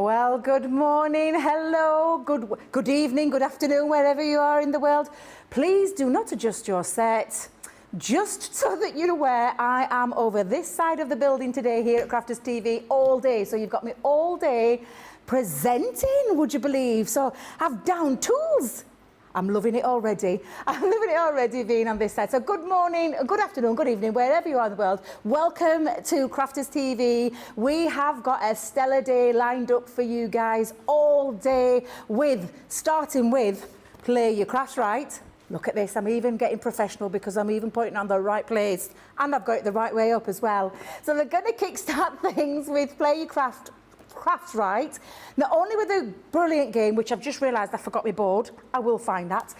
Well, good morning, hello, good evening, good afternoon, wherever you are in the world. Please do not adjust your set. Just so that you're aware, I am over this side of the building today here at Crafters TV all day. So you've got me all day presenting, would you believe? So I've down tools. I'm loving it already. I'm loving it already being on this side. So good morning, good afternoon, good evening, wherever you are in the world. Welcome to Crafters TV. We have got a stellar day lined up for you guys all day starting with Play Your Craft Right. Look at this, I'm even getting professional because I'm even pointing on the right place and I've got it the right way up as well. So we're going to kickstart things with Play Your Craft Right. Not only with a brilliant game, which I've just realised I forgot my board, I will find that.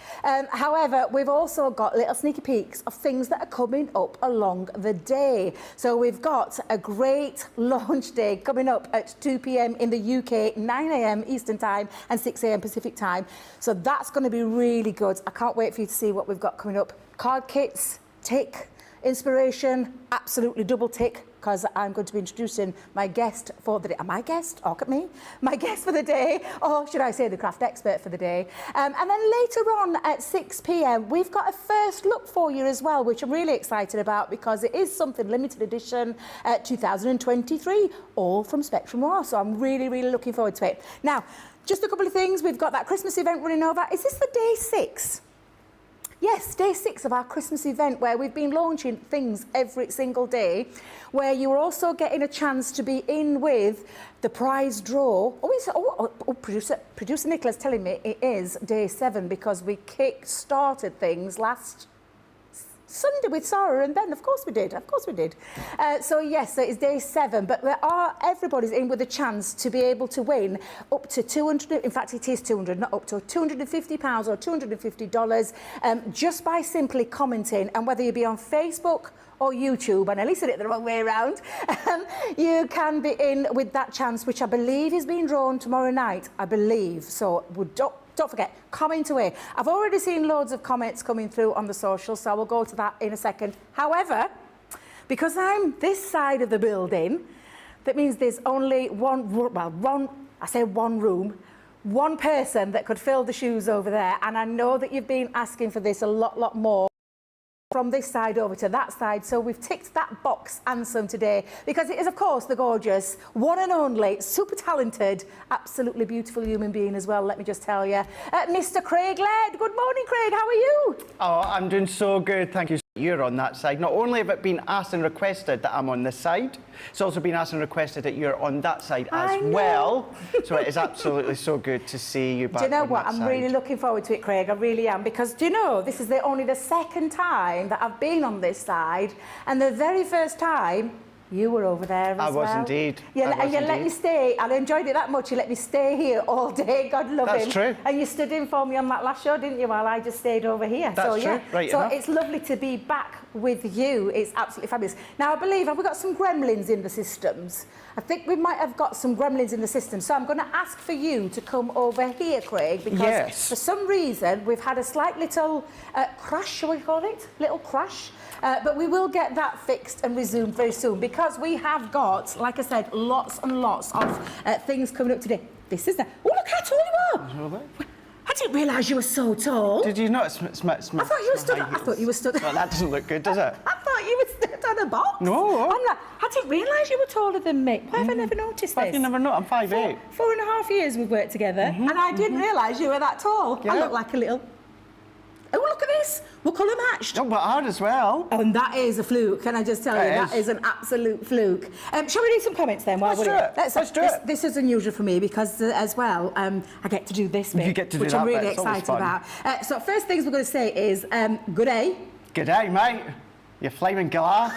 However, we've also got little sneaky peeks of things that are coming up along the day. So we've got a great launch day coming up at 2 p.m. in the UK, 9 a.m. Eastern Time and 6 a.m. Pacific Time. So that's going to be really good. I can't wait for you to see what we've got coming up. Card kits, tick. Inspiration, absolutely double tick, because I'm going to be introducing my guest for the day. My guest? Look at me. My guest for the day, or should I say the craft expert for the day. And then later on at 6 p.m, we've got a first look for you as well, which I'm really excited about because it is something limited edition 2023, all from Spectrum War. So I'm really, really looking forward to it. Now, just a couple of things. We've got that Christmas event running over. Is this the day 6? Yes, day 6 of our Christmas event where we've been launching things every single day, where you're also getting a chance to be in with the prize draw. Producer Nicola's telling me it is day 7 because we kick-started things last Sunday with Sarah and Ben. Of course we did. So yes, so it's day 7, but everybody's in with a chance to be able to win up to 200. In fact, it is 200, not up to £250 or $250, just by simply commenting. And whether you be on Facebook or YouTube, and at least I did it the wrong way around, you can be in with that chance, which I believe is being drawn tomorrow night. I believe so. Don't forget, comment away. I've already seen loads of comments coming through on the socials, so I will go to that in a second. However, because I'm this side of the building, that means there's only one room, one person that could fill the shoes over there, and I know that you've been asking for this a lot more. From this side over to that side, so we've ticked that box and some today because it is of course the gorgeous one and only super talented absolutely beautiful human being as well, let me just tell you, Mr. Craig Laird. Good morning, Craig, how are you? Oh, I'm doing so good, thank you. You're on that side. Not only have it been asked and requested that I'm on this side, it's also been asked and requested that you're on that side as well. So it is absolutely so good to see you back. Do you know on what? that I'm side. really looking forward to it, Craig. I really am, because do you know this is only the second time that I've been on this side, and the very first time you were over there as well. I was indeed. And you let me stay. I enjoyed it that much. You let me stay here all day. God love him. That's true. And you stood in for me on that last show, didn't you? While I just stayed over here. That's true. Yeah. Right. So it's lovely to be back with you. It's absolutely fabulous. Now I believe have we got some gremlins in the systems? I think we might have got some gremlins in the system. So I'm going to ask for you to come over here, Craig, because for some reason we've had a slight little crash, shall we call it? Little crash. But we will get that fixed and resumed very soon because we have got, like I said, lots and lots of things coming up today. This is the... Oh, look how tall you are! I didn't realise you were so tall. Did you not? I thought you were stood... Well, that doesn't look good, does it? I thought you were stood on a box. No. I'm like, I didn't realise you were taller than me. Why have I never noticed this? You never know. I'm 5'8". 4.5 years we've worked together, and I didn't realise you were that tall. Yeah. I look like a little... Oh, look at this. We're colour matched. Oh, but ours as well. Oh, and that is a fluke, can I just tell you? That is an absolute fluke. Shall we do some comments then? Let's do it. Let's do it. This is unusual for me because, as well, I get to do this bit, you get to do which that I'm really bit. It's excited always about. So first things we're going to say is, good day. Good day, mate. You flaming galah.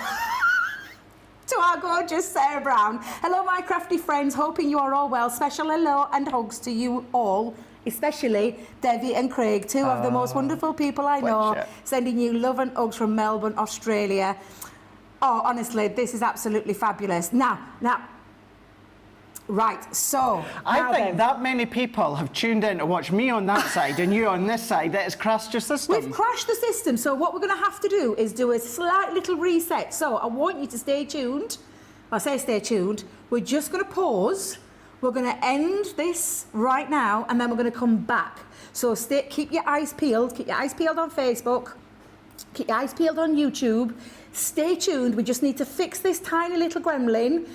To our gorgeous Sarah Brown. Hello, my crafty friends. Hoping you are all well. Special hello and hugs to you all, especially Debby and Craig, two of the most wonderful people I know, sending you love and hugs from Melbourne, Australia. Oh, honestly, this is absolutely fabulous. Now, right, so... I think that many people have tuned in to watch me on that side and you on this side. That has crashed your system. We've crashed the system, so what we're going to have to do is do a slight little reset. So I want you to stay tuned. I say stay tuned. We're just going to pause We're going to end this right now, and then we're going to come back. So keep your eyes peeled. Keep your eyes peeled on Facebook. Keep your eyes peeled on YouTube. Stay tuned. We just need to fix this tiny little gremlin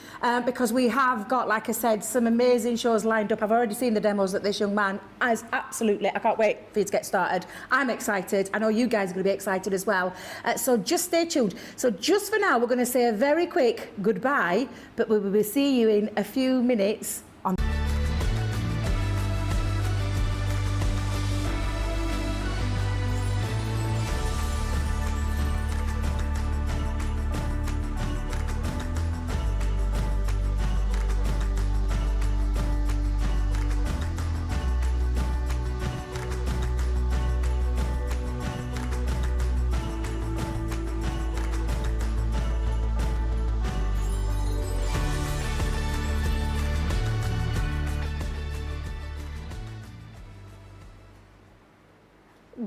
because we have got, like I said, some amazing shows lined up. I've already seen the demos that this young man has. Absolutely, I can't wait for you to get started. I'm excited. I know you guys are going to be excited as well. So just stay tuned. So just for now, we're going to say a very quick goodbye, but we will see you in a few minutes on...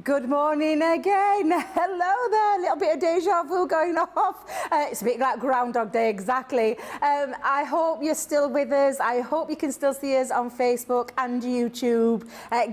Good morning again. Hello there. A little bit of deja vu going off. It's a bit like Groundhog Day, exactly. I hope you're still with us. I hope you can still see us on Facebook and YouTube.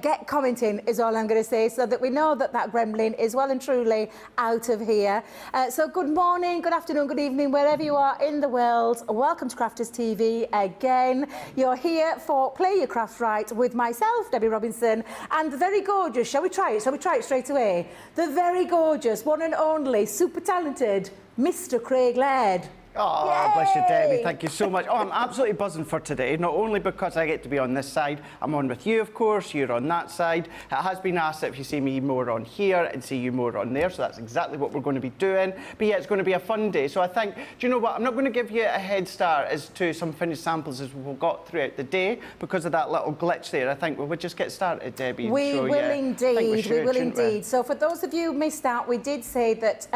Get commenting is all I'm going to say, so that we know that that gremlin is well and truly out of here. So good morning, good afternoon, good evening, wherever you are in the world. Welcome to Crafters TV again. You're here for Play Your Craft Right with myself, Debbie Robinson, and the very gorgeous, shall we try it? Shall we try it straight away? The very gorgeous, one and only, super talented, Mr. Craig Laird. Oh, Yay! bless you, Debbie. Thank you so much. Oh, I'm absolutely buzzing for today, not only because I get to be on this side. I'm on with you, of course. You're on that side. It has been asked that if you see me more on here and see you more on there, so that's exactly what we're going to be doing. But yeah, it's going to be a fun day. So I think, do you know what? I'm not going to give you a head start as to some finished samples as we've got throughout the day because of that little glitch there. I think we would just get started, Debbie. We will indeed. We will shouldn't we? indeed. So for those of you who missed out, we did say that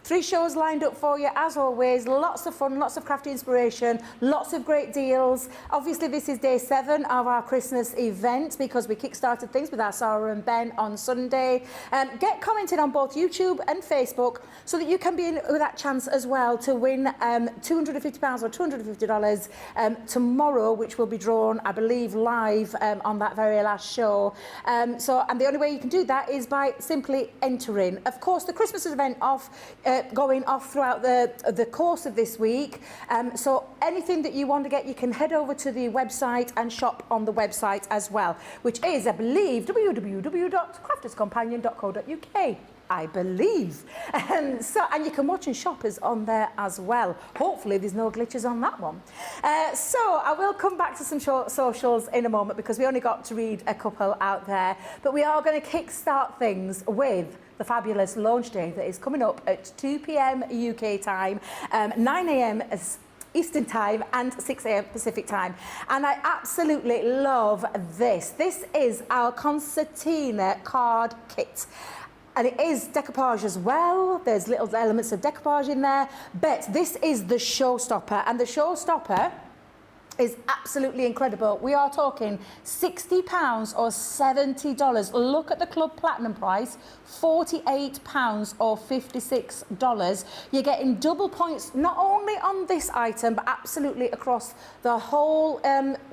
3 shows lined up for you, as always. Lots of fun, lots of crafty inspiration, lots of great deals. Obviously, this is day 7 of our Christmas event because we kick-started things with our Sarah and Ben on Sunday. Get commented on both YouTube and Facebook so that you can be in with that chance as well to win £250 or $250 tomorrow, which will be drawn, I believe, live on that very last show. And the only way you can do that is by simply entering. Of course, the Christmas event going off throughout the course of this week. So anything that you want to get, you can head over to the website and shop on the website as well, which is, I believe, www.crafterscompanion.co.uk. I believe. And you can watch and shop us on there as well. Hopefully there's no glitches on that one. So I will come back to some socials in a moment because we only got to read a couple out there. But we are going to kickstart things with the fabulous launch day that is coming up at 2 p.m. UK time, 9 a.m. Eastern time and 6 a.m. Pacific time. And I absolutely love this. This is our concertina card kit. And it is decoupage as well. There's little elements of decoupage in there. But this is the showstopper. And the showstopper is absolutely incredible. We are talking £60 or $70. Look at the Club Platinum price, £48 or $56. You're getting double points not only on this item but absolutely across the whole.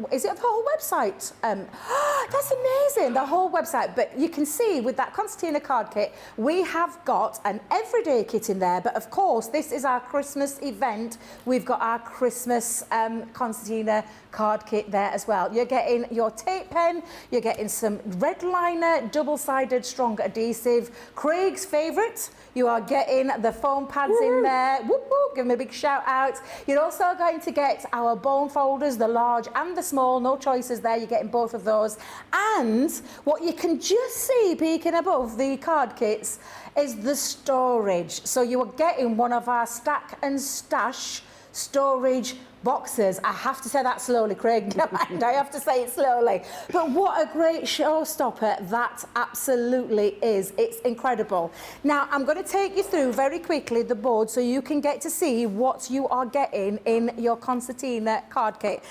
Is it the whole website? That's amazing. The whole website. But you can see with that concertina card kit, we have got an everyday kit in there. But of course, this is our Christmas event. We've got our Christmas concertina card kit there as well. You're getting your tape pen, you're getting some red liner, double-sided strong adhesive. Craig's favourite, you are getting the foam pads in there. Whoop, whoop, give him a big shout out. You're also going to get our bone folders, the large and the small, no choices there, you're getting both of those. And what you can just see peeking above the card kits is the storage. So you are getting one of our stack and stash storage boxes. I have to say that slowly, Craig. I have to say it slowly. But what a great showstopper that absolutely is. It's incredible. Now, I'm going to take you through very quickly the board so you can get to see what you are getting in your concertina card kit.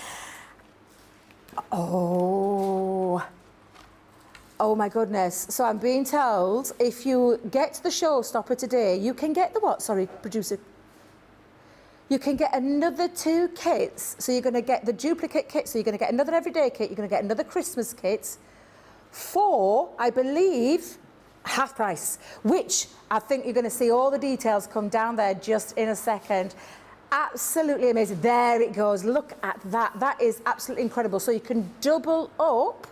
Oh my goodness. So I'm being told if you get the showstopper today, you can get the what? Sorry, producer. you can get another 2 kits. So you're going to get the duplicate kit, so you're going to get another everyday kit, you're going to get another Christmas kit for, I believe, half price, which I think you're going to see all the details come down there just in a second. Absolutely amazing. There it goes. Look at that. That is absolutely incredible. So you can double up.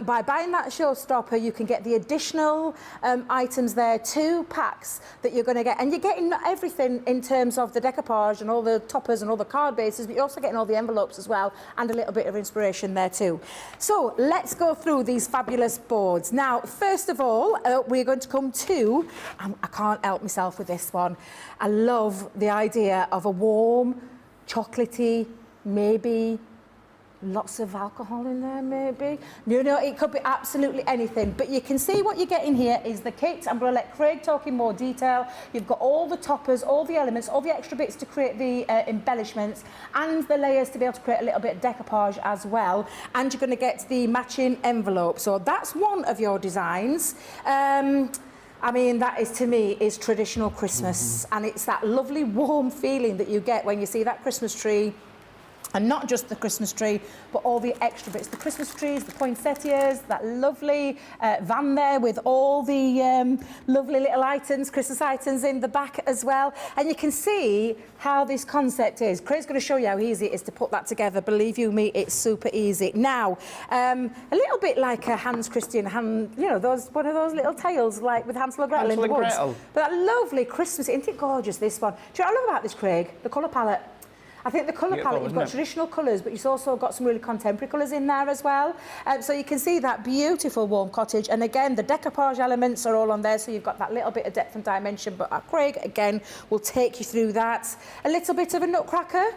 By buying that showstopper, you can get the additional items there, 2 packs that you're going to get. And you're getting everything in terms of the decoupage and all the toppers and all the card bases, but you're also getting all the envelopes as well and a little bit of inspiration there too. So let's go through these fabulous boards. Now, first of all, we're going to come to, I can't help myself with this one. I love the idea of a warm, chocolatey, maybe lots of alcohol in there, maybe. No, it could be absolutely anything. But you can see what you're getting here is the kit. I'm going to let Craig talk in more detail. You've got all the toppers, all the elements, all the extra bits to create the embellishments and the layers to be able to create a little bit of decoupage as well. And you're going to get the matching envelope. So that's one of your designs. I mean, that is, to me, is traditional Christmas. And it's that lovely warm feeling that you get when you see that Christmas tree. And not just the Christmas tree, but all the extra bits. The Christmas trees, the poinsettias, that lovely van there with all the lovely little items, Christmas items in the back as well. And you can see how this concept is. Craig's going to show you how easy it is to put that together. Believe you me, it's super easy. Now, a little bit like a Hans Christian, you know, one of those little tales like with Hansel and Gretel in the woods. But that lovely Christmas, isn't it gorgeous, this one? Do you know what I love about this, Craig? The colour palette. I think the colour palette, you've got traditional colours, but you've also got some really contemporary colours in there as well. So you can see that beautiful warm cottage. And again, the decoupage elements are all on there, so you've got that little bit of depth and dimension. But Craig, again, will take you through that. A little bit of a nutcracker.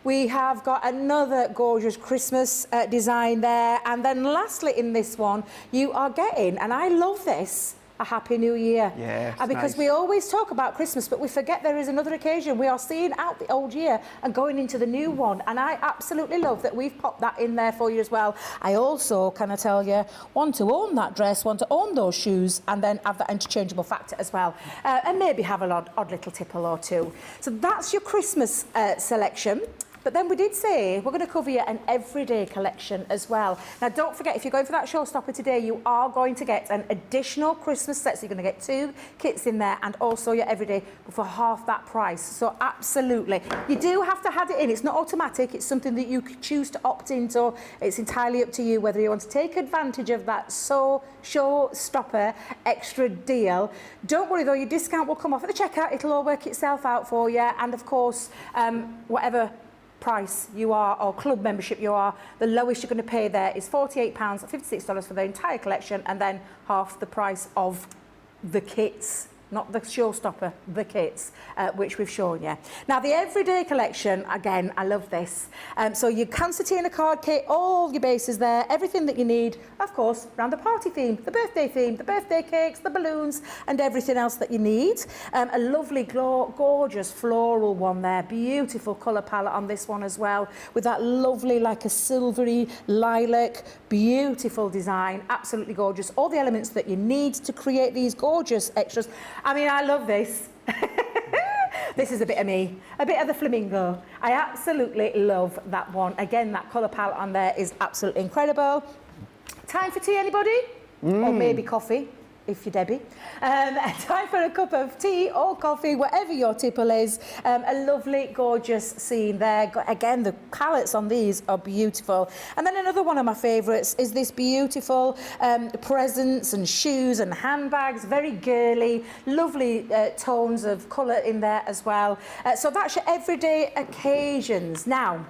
We have got another gorgeous Christmas design there. And then lastly in this one, you are getting, and I love this, a Happy New Year. Yeah, because we always talk about Christmas, but we forget there is another occasion. We are seeing out the old year and going into the new one. And I absolutely love that we've popped that in there for you as well. I also, can I tell you, want to own that dress, want to own those shoes, and then have that interchangeable factor as well. And maybe have an odd little tipple or two. So that's your Christmas selection. But then we did say we're going to cover you an everyday collection as well. Now, don't forget, if you're going for that showstopper today, you are going to get an additional Christmas set. So you're going to get 2 kits in there and also your everyday for half that price. So absolutely. You do have to add it in. It's not automatic. It's something that you could choose to opt into. It's entirely up to you whether you want to take advantage of that showstopper extra deal. Don't worry, though. Your discount will come off at the checkout. It'll all work itself out for you. And, of course, whatever price you are or club membership you are, the lowest you're going to pay there is £48, $56 for the entire collection, and then half the price of the kits. Not the showstopper, the kits, which we've shown you. Now, the everyday collection, again, I love this. So your concertina card kit, all your bases there, everything that you need, of course, around the party theme, the birthday cakes, the balloons, and everything else that you need. A lovely, gorgeous floral one there, beautiful colour palette on this one as well, with that lovely, like a silvery lilac, beautiful design, absolutely gorgeous. All the elements that you need to create these gorgeous extras. I mean, I love this. This is a bit of me, a bit of the flamingo. I absolutely love that one. Again, that colour palette on there is absolutely incredible. Time for tea, anybody? Or maybe coffee, if you're Debbie. Time for a cup of tea or coffee, whatever your tipple is. A lovely, gorgeous scene there. Again, the palettes on these are beautiful. And then another one of my favourites is this beautiful presents and shoes and handbags, very girly, lovely tones of colour in there as well. So that's your everyday occasions. Now,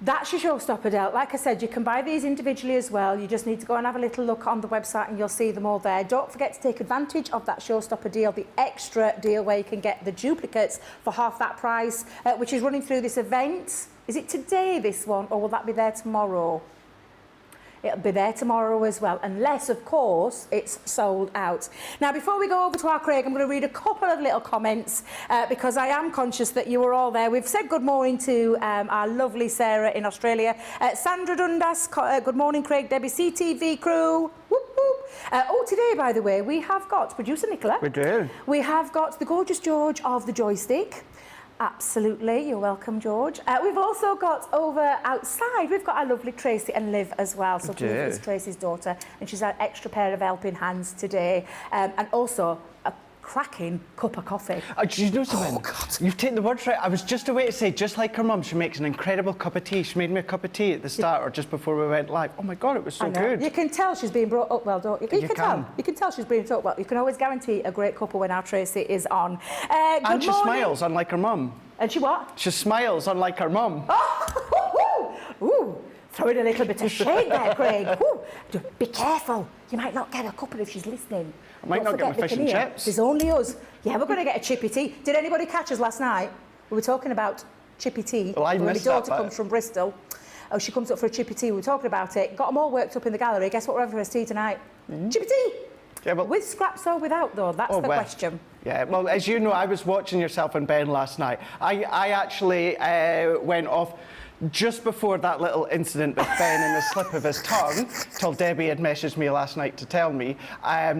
that's your showstopper, Del. Like I said, you can buy these individually as well. You just need to go and have a little look on the website and you'll see them all there. Don't forget to take advantage of that showstopper deal, the extra deal where you can get the duplicates for half that price, which is running through this event. Is it today, this one, or will that be there tomorrow? It'll be there tomorrow as well, unless, of course, it's sold out. Now, before we go over to our Craig, I'm going to read a couple of little comments because I am conscious that you were all there. We've said good morning to our lovely Sarah in Australia. Sandra Dundas, good morning, Craig, Debbie, CTV crew. Whoop, whoop. Today, by the way, we have got producer Nicola. We do. We have got the gorgeous George of the joystick. Absolutely, you're welcome, George. We've also got over outside, we've got our lovely Tracy and Liv as well. So Liv is Tracy's daughter, and she's had an extra pair of helping hands today. And also a cracking cup of coffee. Did you know something? Oh, God. You've taken the words right. I was just away to say, just like her mum, she makes an incredible cup of tea. She made me a cup of tea at the start or just before we went live. Oh my God, it was so good. You can tell she's being brought up well, don't you? You can tell she's being brought up well. You can always guarantee a great couple when our Tracy is on. And she smiles, unlike her mum. And she what? She smiles, unlike her mum. Oh, ooh, throw in a little bit of shade there, Craig. Ooh, be careful. You might not get a couple if she's listening. I might not get my fish and chips. There's only us. Yeah, we're going to get a chippy tea. Did anybody catch us last night? We were talking about chippy tea. Well, I missed that. My daughter comes from Bristol. Oh, she comes up for a chippy tea. We were talking about it. Got them all worked up in the gallery. Guess what we're having for tea tonight? Chippy tea. Yeah, well, with scraps or without, though? That's the question. Yeah, well, as you know, I was watching yourself and Ben last night. I actually went off just before that little incident with Ben and the slip of his tongue, till Debbie had messaged me last night to tell me.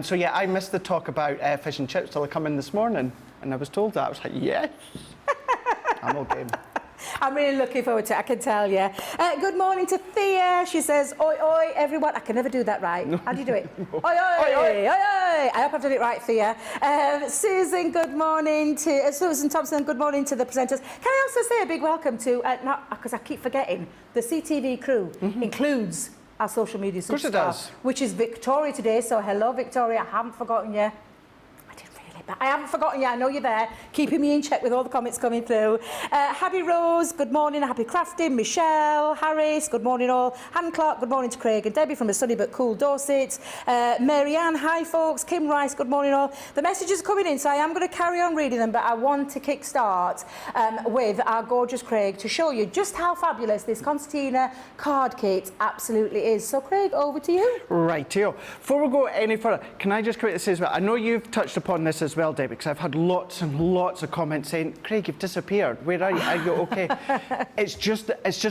So yeah, I missed the talk about fish and chips till I come in this morning, and I was told that. I was like, yes, I'm okay. I'm really looking forward to it, I can tell you. Good morning to Thea. She says, oi, oi, everyone. I can never do that right. How do you do it? Oi, oi, oi, oi, oi. I hope I've done it right, Thea. Susan, good morning to... Susan Thompson, good morning to the presenters. Can I also say a big welcome to, because I keep forgetting, the CTV crew includes our social media superstar. Of course it does. Which is Victoria today. So hello, Victoria. I haven't forgotten you. I haven't forgotten you, I know you're there, keeping me in check with all the comments coming through. Happy Rose, good morning. Happy Crafting, Michelle, Harris, good morning all. Hannah Clark, good morning to Craig and Debbie from a sunny but cool Dorset. Mary Ann, hi folks. Kim Rice, good morning all. The messages are coming in, so I am going to carry on reading them, but I want to kick-start with our gorgeous Craig to show you just how fabulous this concertina card kit absolutely is. So Craig, over to you. Right, Theo. Before we go any further, can I just quickly say as well, I know you've touched upon this as well, Debbie, because I've had lots and lots of comments saying, Craig, you've disappeared. Where are you? Are you okay? It's just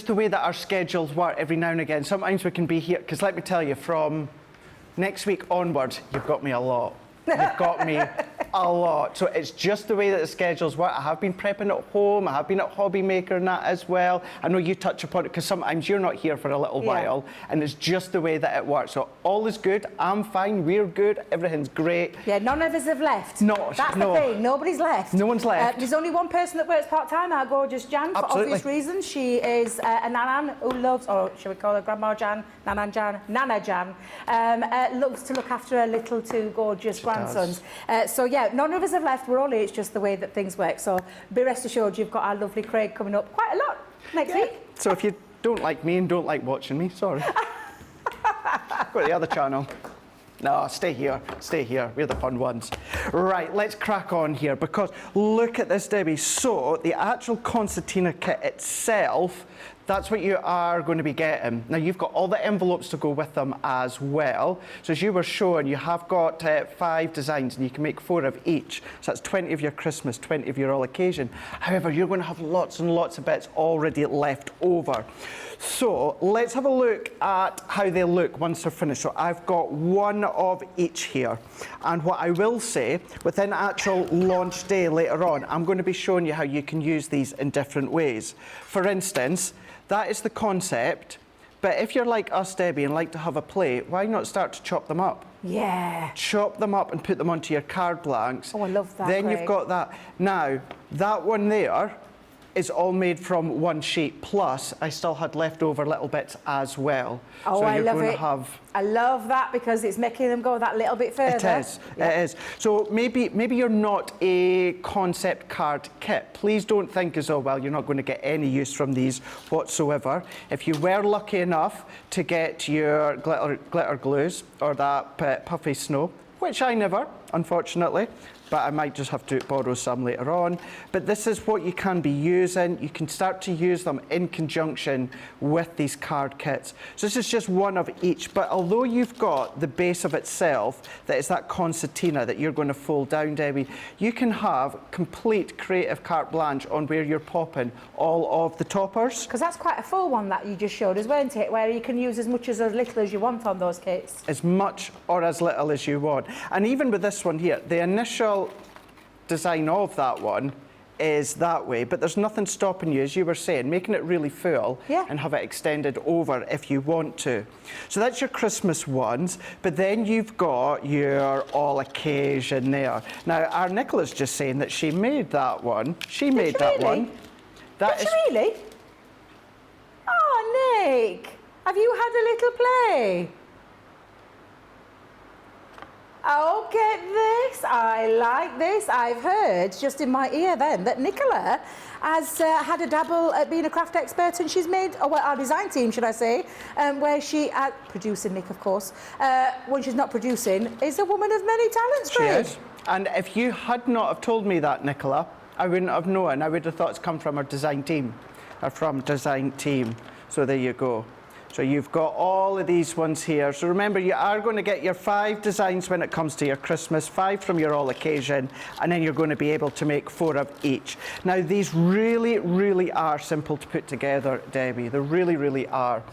the way that our schedules work every now and again. Sometimes we can be here, because let me tell you, from next week onwards, you've got me a lot. You've got me a lot. So it's just the way that the schedules work. I have been prepping at home. I have been at Hobby Maker and that as well. I know you touch upon it because sometimes you're not here for a little while, and it's just the way that it works. So all is good. I'm fine. We're good. Everything's great. Yeah, none of us have left. That's the thing. Nobody's left. No one's left. There's only one person that works part-time, our gorgeous Jan, for obvious reasons. She is a Nanan who loves, or shall we call her Grandma Jan, Nanan Jan, Nana Jan, loves to look after her little two gorgeous grandsons. So yeah, none of us have left. We're all here. It's just the way that things work. So be rest assured, you've got our lovely Craig coming up quite a lot next week. So if you don't like me and don't like watching me, sorry. Go to the other channel. No, stay here. Stay here. We're the fun ones. Right, let's crack on here, because look at this, Debbie. So the actual concertina kit itself, that's what you are going to be getting. Now, you've got all the envelopes to go with them as well. So as you were showing, you have got 5 designs, and you can make 4 of each. So that's 20 of your Christmas, 20 of your all occasion. However, you're going to have lots and lots of bits already left over. So let's have a look at how they look once they're finished. So I've got 1 of each here. And what I will say, within actual launch day later on, I'm going to be showing you how you can use these in different ways. For instance, that is the concept, but if you're like us, Debbie, and like to have a play, why not start to chop them up? Yeah. Chop them up and put them onto your card blanks. Oh, I love that, Then Craig. You've got that. Now, that one there is all made from 1 sheet, plus I still had leftover little bits as well. Oh, so I love it. Have... I love that, because it's making them go that little bit further. It is, it is. So maybe you're not a concept card kit. Please don't think as though, well, you're not going to get any use from these whatsoever. If you were lucky enough to get your glitter glues or that puffy snow, which I never, unfortunately, but I might just have to borrow some later on. But this is what you can be using. You can start to use them in conjunction with these card kits. So this is just 1 of each, but although you've got the base of itself, that is that concertina that you're going to fold down, Debbie, you can have complete creative carte blanche on where you're popping all of the toppers. Because that's quite a full one that you just showed us, weren't it? Where you can use as much as little as you want on those kits. As much or as little as you want. And even with this one here, the initial design of that one is that way, but there's nothing stopping you, as you were saying, making it really full and have it extended over if you want to. So that's your Christmas ones, but then you've got your all occasion there. Now, our Nicola's just saying that she made that one. She made that one. Did she really? Oh, Nick, have you had a little play? Oh, get this. I like this. I've heard just in my ear then that Nicola has had a dabble at being a craft expert, and she's made, or well, our design team, should I say, where she, producing Nick, of course, when she's not producing, is a woman of many talents, Craig. She is. And if you had not have told me that, Nicola, I wouldn't have known. I would have thought it's come from our design team, or from design team. So there you go. So you've got all of these ones here. So remember, you are going to get your 5 designs when it comes to your Christmas, 5 from your all occasion, and then you're going to be able to make 4 of each. Now, these really, really are simple to put together, Debbie. They really, really are.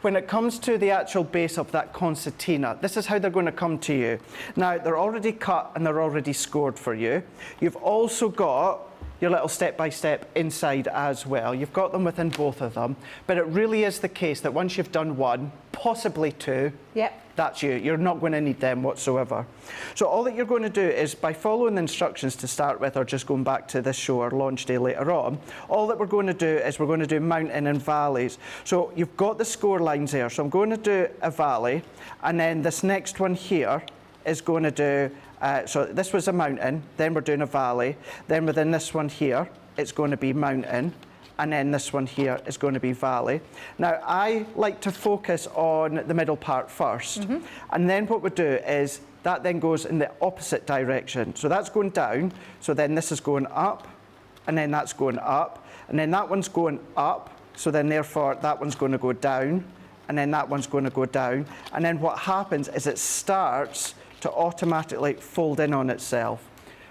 When it comes to the actual base of that concertina, this is how they're going to come to you. Now, they're already cut and they're already scored for you. You've also got your little step-by-step inside as well. You've got them within both of them, but it really is the case that once you've done 1, possibly 2, that's you. You're not going to need them whatsoever. So all that you're going to do is, by following the instructions to start with, or just going back to this show or launch day later on, all that we're going to do is we're going to do mountain and valleys. So you've got the score lines there. So I'm going to do a valley, and then this next one here is going to do, so this was a mountain, then we're doing a valley, then within this one here, it's going to be mountain, and then this one here is going to be valley. Now, I like to focus on the middle part first, and then what we do is that then goes in the opposite direction. So that's going down, so then this is going up, and then that's going up, and then that one's going up, so then therefore that one's going to go down, and then that one's going to go down, and then what happens is it starts to automatically fold in on itself.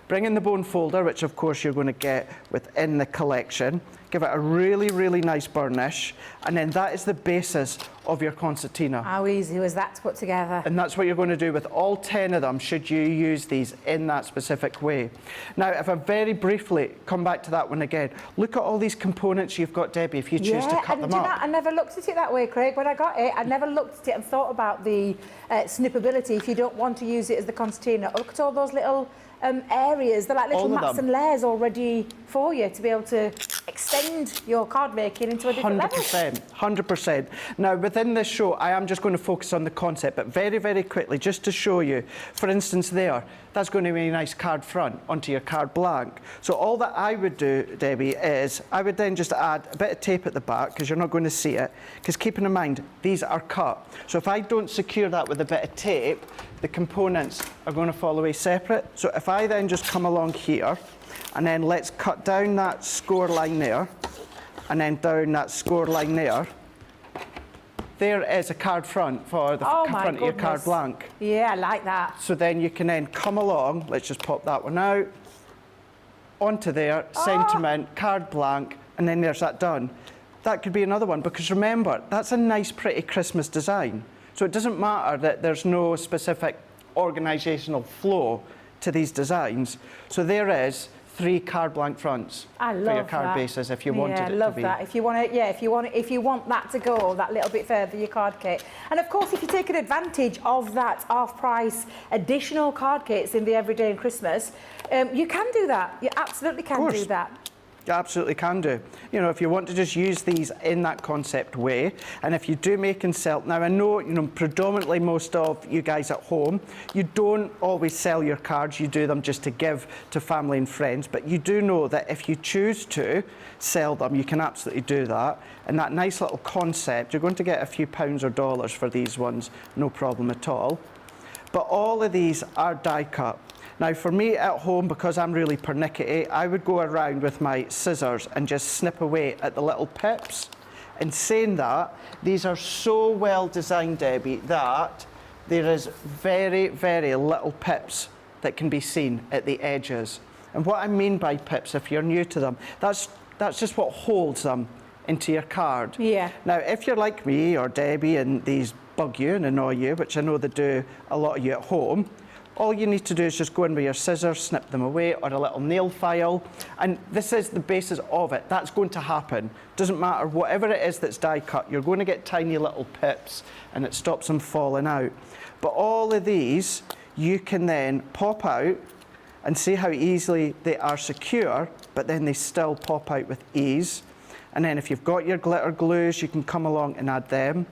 Bring in the bone folder, which of course you're going to get within the collection. Give it a really, really nice burnish, and then that is the basis of your concertina. How easy was that to put together? And that's what you're going to do with all 10 of them, should you use these in that specific way. Now, if I very briefly come back to that one again, look at all these components you've got, Debbie, if you choose to cut them up. I never looked at it that way, Craig. When I got it, I never looked at it and thought about the snippability if you don't want to use it as the concertina. Look at all those little areas. They're like little mats and layers already for you to be able to extend your card making into a different level. 100%. Now, within this show, I am just going to focus on the concept, but very, very quickly, just to show you, for instance, there, that's going to be a nice card front onto your card blank. So all that I would do, Debbie, is I would then just add a bit of tape at the back, because you're not going to see it, because keeping in mind, these are cut. So if I don't secure that with a bit of tape, the components are going to fall away separate. So if I then just come along here, and then let's cut down that score line there, and then down that score line there, there is a card front for the front of your card blank. Yeah, I like that. So then you can then come along, let's just pop that one out, onto there, sentiment, card blank, and then there's that done. That could be another one, because remember, that's a nice, pretty Christmas design. So it doesn't matter that there's no specific organisational flow to these designs. So there is 3 card blank fronts for your card bases if you wanted it to be. I love that. If you want it, if you want that to go that little bit further, your card kit. And of course, if you take advantage of that half-price additional card kits in the everyday and Christmas, you can do that. You absolutely can do that. You absolutely can do. You know, if you want to just use these in that concept way, and if you do make and sell, now I know, you know, predominantly most of you guys at home, you don't always sell your cards, you do them just to give to family and friends, but you do know that if you choose to sell them, you can absolutely do that. And that nice little concept, you're going to get a few pounds or dollars for these ones, no problem at all. But all of these are die cut. Now, for me at home, because I'm really pernickety, I would go around with my scissors and just snip away at the little pips. In saying that, these are so well designed, Debbie, that there is very, very little pips that can be seen at the edges. And what I mean by pips, if you're new to them, that's just what holds them into your card. Yeah. Now, if you're like me or Debbie and these bug you and annoy you, which I know they do a lot of you at home, All you need to do is just go in with your scissors, snip them away, or a little nail file. And this is the basis of it. That's going to happen. Doesn't matter, whatever it is that's die cut, you're going to get tiny little pips and it stops them falling out. But all of these, you can then pop out and see how easily they are secure, but then they still pop out with ease. And then if you've got your glitter glues, you can come along and add them.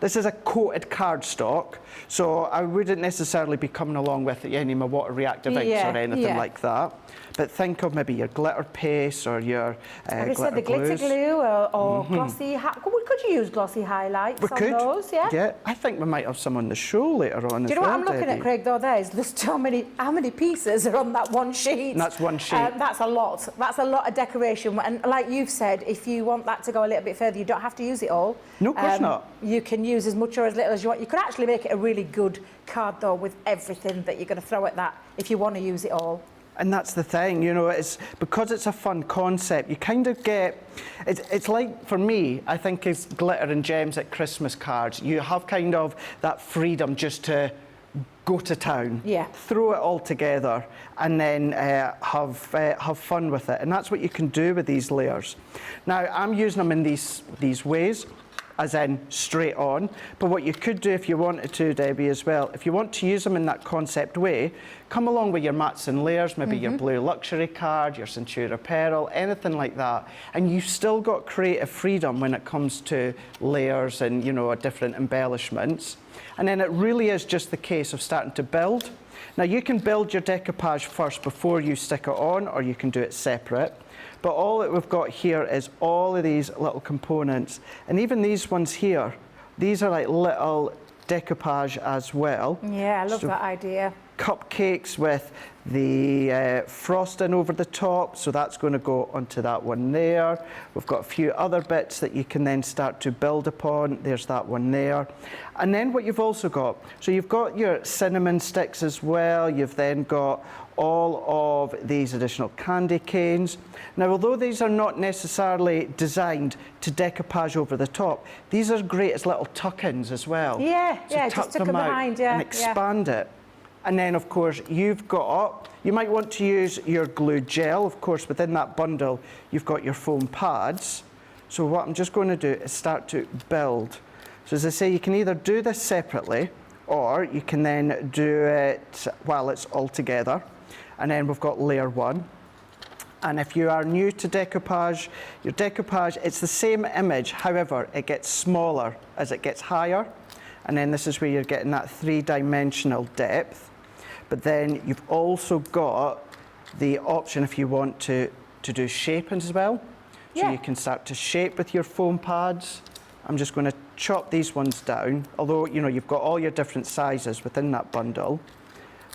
This is a coated cardstock, so I wouldn't necessarily be coming along with any of my water reactive inks or anything like that. But think of maybe your glitter paste or your glitter said the glitter glue or glossy. Could you use glossy highlights on those? Yeah, I think we might have some on the show later on. Do you know what I'm looking at, Craig? Though there's just how many pieces are on that one sheet. And that's one sheet. That's a lot. That's a lot of decoration. And like you've said, if you want that to go a little bit further, you don't have to use it all. No, of course not. You can use as much or as little as you want. You could actually make it a really good card though, with everything that you're going to throw at that if you want to use it all. And that's the thing, you know, it's because it's a fun concept, you kind of get, it's like, for me, I think it's glitter and gems at Christmas cards. You have kind of that freedom just to go to town, throw it all together, and then have fun with it. And that's what you can do with these layers. Now, I'm using them in these ways, as in straight on. But what you could do if you wanted to, Debbie, as well, if you want to use them in that concept way, come along with your mats and layers, maybe your blue luxury card, your Centura Pearl, anything like that. And you've still got creative freedom when it comes to layers and, you know, different embellishments. And then it really is just the case of starting to build. Now, you can build your decoupage first before you stick it on, or you can do it separate. But all that we've got here is all of these little components. And even these ones here, these are like little decoupage as well. Yeah, I love that idea. Cupcakes with the frosting over the top, so that's going to go onto that one there. We've got a few other bits that you can then start to build upon. There's that one there. And then what you've also got, so you've got your cinnamon sticks as well. You've then got all of these additional candy canes. Now, although these are not necessarily designed to decoupage over the top, these are great as little tuck-ins as well. Yeah, so yeah, tuck just tuck them out behind, and expand it. And then, of course, you might want to use your glue gel. Of course, within that bundle, you've got your foam pads. So what I'm just going to do is start to build. So as I say, you can either do this separately, or you can then do it while it's all together. And then we've got layer one. And if you are new to decoupage, your decoupage, it's the same image, however, it gets smaller as it gets higher. And then this is where you're getting that three-dimensional depth. But then you've also got the option if you want to do shaping as well. So you can start to shape with your foam pads. I'm just going to chop these ones down, although, you know, you've got all your different sizes within that bundle.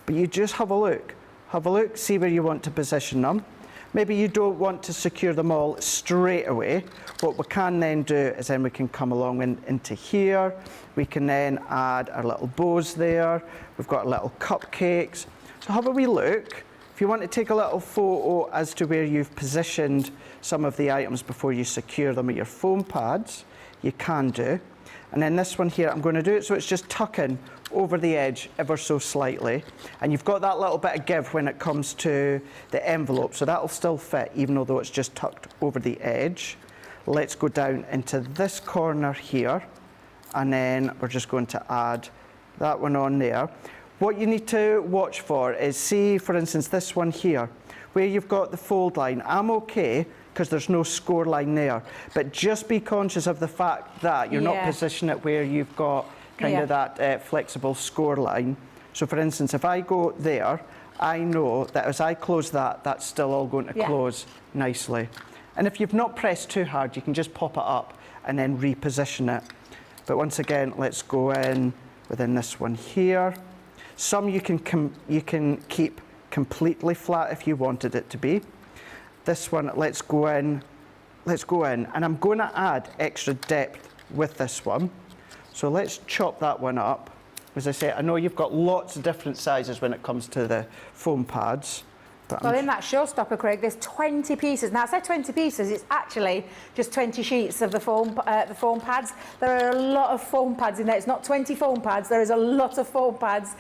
But you just have a look. Have a look, see where you want to position them. Maybe you don't want to secure them all straight away. What we can then do is then we can come along into here. We can then add our little bows there. We've got little cupcakes. So have a wee look. If you want to take a little photo as to where you've positioned some of the items before you secure them with your foam pads, you can do. And then this one here, I'm going to do it so it's just tucking over the edge ever so slightly. And you've got that little bit of give when it comes to the envelope, so that'll still fit even though it's just tucked over the edge. Let's go down into this corner here, and then we're just going to add that one on there. What you need to watch for is, see, for instance, this one here, where you've got the fold line. I'm okay, because there's no score line there, but just be conscious of the fact that you're not positioning it where you've got kind of that flexible score line. So for instance, if I go there, I know that as I close that, that's still all going to close nicely. And if you've not pressed too hard, you can just pop it up and then reposition it. But once again, let's go in within this one here. Some you can keep completely flat if you wanted it to be. This one, let's go in, and I'm going to add extra depth with this one. So let's chop that one up. As I say, I know you've got lots of different sizes when it comes to the foam pads. Well, in that showstopper, Craig, there's 20 pieces. Now, I say 20 pieces, it's actually just 20 sheets of the foam pads. There are a lot of foam pads in there. It's not 20 foam pads. There is a lot of foam pads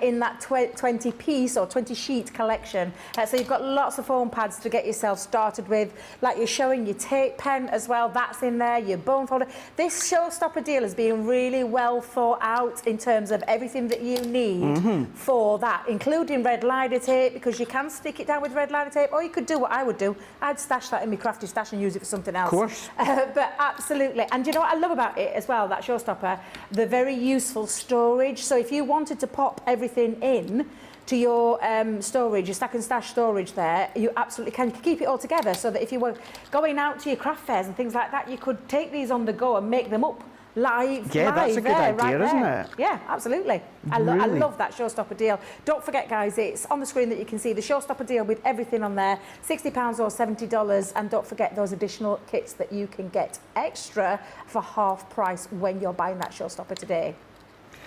in that 20 piece or 20 sheet collection. So you've got lots of foam pads to get yourself started with. Like you're showing your tape pen as well, that's in there, your bone folder. This showstopper deal has been really well thought out in terms of everything that you need for that, including red liner tape, because you can stick it down with red liner tape, or you could do what I would do. I'd stash that in my crafty stash and use it for something else. Of course. But absolutely. And you know what I love about it as well, that showstopper? The very useful storage. So if you wanted to pop everything in to your storage, your stack and stash storage there, you absolutely can keep it all together, so that if you were going out to your craft fairs and things like that, you could take these on the go and make them up live. Yeah, that's a good idea, isn't it? Yeah, absolutely. I love that showstopper deal. Don't forget, guys, it's on the screen that you can see the showstopper deal with everything on there, £60 or $70, and don't forget those additional kits that you can get extra for half price when you're buying that showstopper today.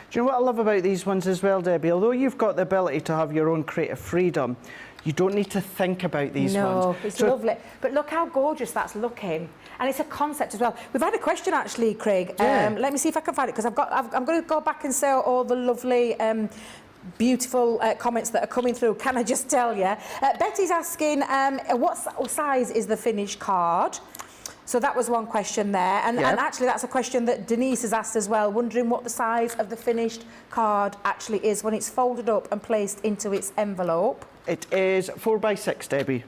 Do you know what I love about these ones as well, Debbie? Although you've got the ability to have your own creative freedom, you don't need to think about these ones. No, it's lovely. But look how gorgeous that's looking. And it's a concept as well. We've had a question actually, Craig. Yeah. Let me see if I can find it, because I'm going to go back and say all the lovely beautiful comments that are coming through. Can I just tell you? Betty's asking, what size is the finished card? So that was one question there. And actually that's a question that Denise has asked as well, wondering what the size of the finished card actually is when it's folded up and placed into its envelope. It is 4x6, Debbie.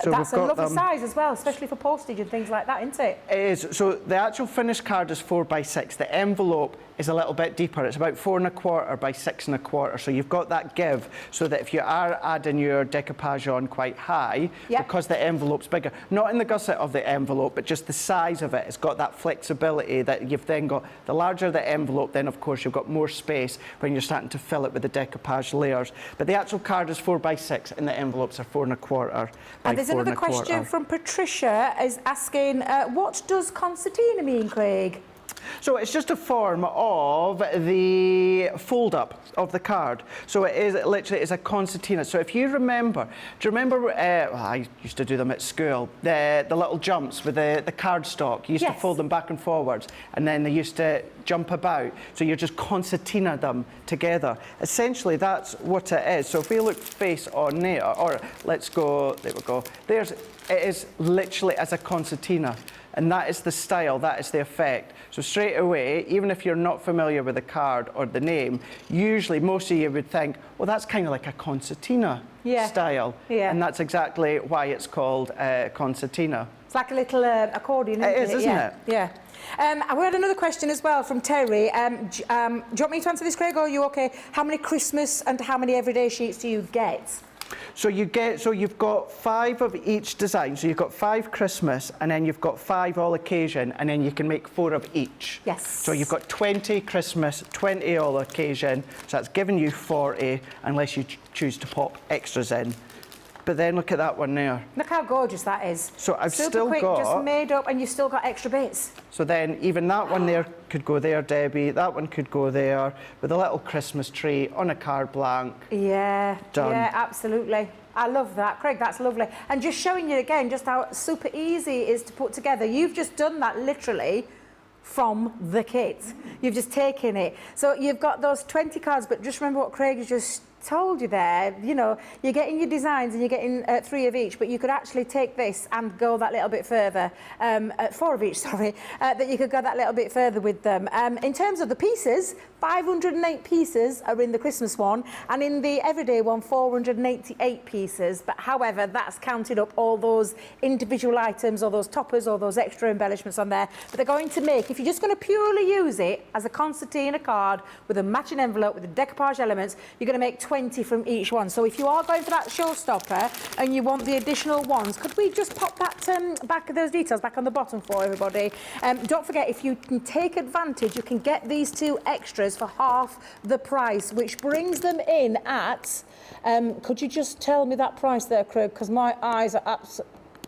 So that's a lovely size as well, especially for postage and things like that, isn't it? It is. So the actual finished card is 4x6. The envelope is a little bit deeper. It's about 4 1/4 by 6 1/4. So you've got that give, so that if you are adding your decoupage on quite high, because the envelope's bigger, not in the gusset of the envelope, but just the size of it, it's got that flexibility that you've then got. The larger the envelope, then of course you've got more space when you're starting to fill it with the decoupage layers. But the actual card is 4x6 and the envelopes are 4 1/4 by There's another question from Patricia is asking, what does concertina mean, Craig? So it's just a form of the fold-up of the card. So it is literally is a concertina. So if you remember, do you remember? Well, I used to do them at school. The little jumps with the cardstock. You used to fold them back and forwards, and then they used to jump about. So you just concertina them together. Essentially, that's what it is. So if we look face on there, or let's go. There we go. It is literally as a concertina. And that is the style, that is the effect. So straight away, even if you're not familiar with the card or the name, usually most of you would think, well, that's kind of like a concertina style. Yeah. And that's exactly why it's called concertina. It's like a little accordion, isn't it? It is, isn't it? Yeah. We had another question as well from Terry. Do you want me to answer this, Craig, or are you okay? How many Christmas and how many everyday sheets do you get? So you've got 5 of each design. So you've got 5 Christmas, and then you've got 5 all occasion, and then you can make 4 of each. Yes. So you've got 20 Christmas, 20 all occasion. So that's giving you 40, unless you choose to pop extras in. But then look at that one there. Look how gorgeous that is. So I've Super still quick, got... just made up, and you've still got extra bits. So then even that one there could go there, Debbie. That one could go there with a little Christmas tree on a card blank. Yeah. Done. Yeah, absolutely. I love that, Craig, that's lovely. And just showing you again just how super easy it is to put together. You've just done that literally from the kit. You've just taken it. So you've got those 20 cards, but just remember what Craig has just told you there. You know, you're getting your designs and you're getting 3 of each, but you could actually take this and go that little bit further. 4 of each, sorry, that you could go that little bit further with them. In terms of the pieces, 508 pieces are in the Christmas one, and in the everyday one, 488 pieces. But however, that's counted up all those individual items or those toppers or those extra embellishments on there. But they're going to make, if you're just going to purely use it as a concertina card with a matching envelope with the decoupage elements, you're going to make 20 from each one. So if you are going for that showstopper and you want the additional ones, could we just pop that back, those details back on the bottom for everybody? Don't forget, if you can take advantage, you can get these 2 extras for half the price, which brings them in at, could you just tell me that price there, Craig, because my eyes are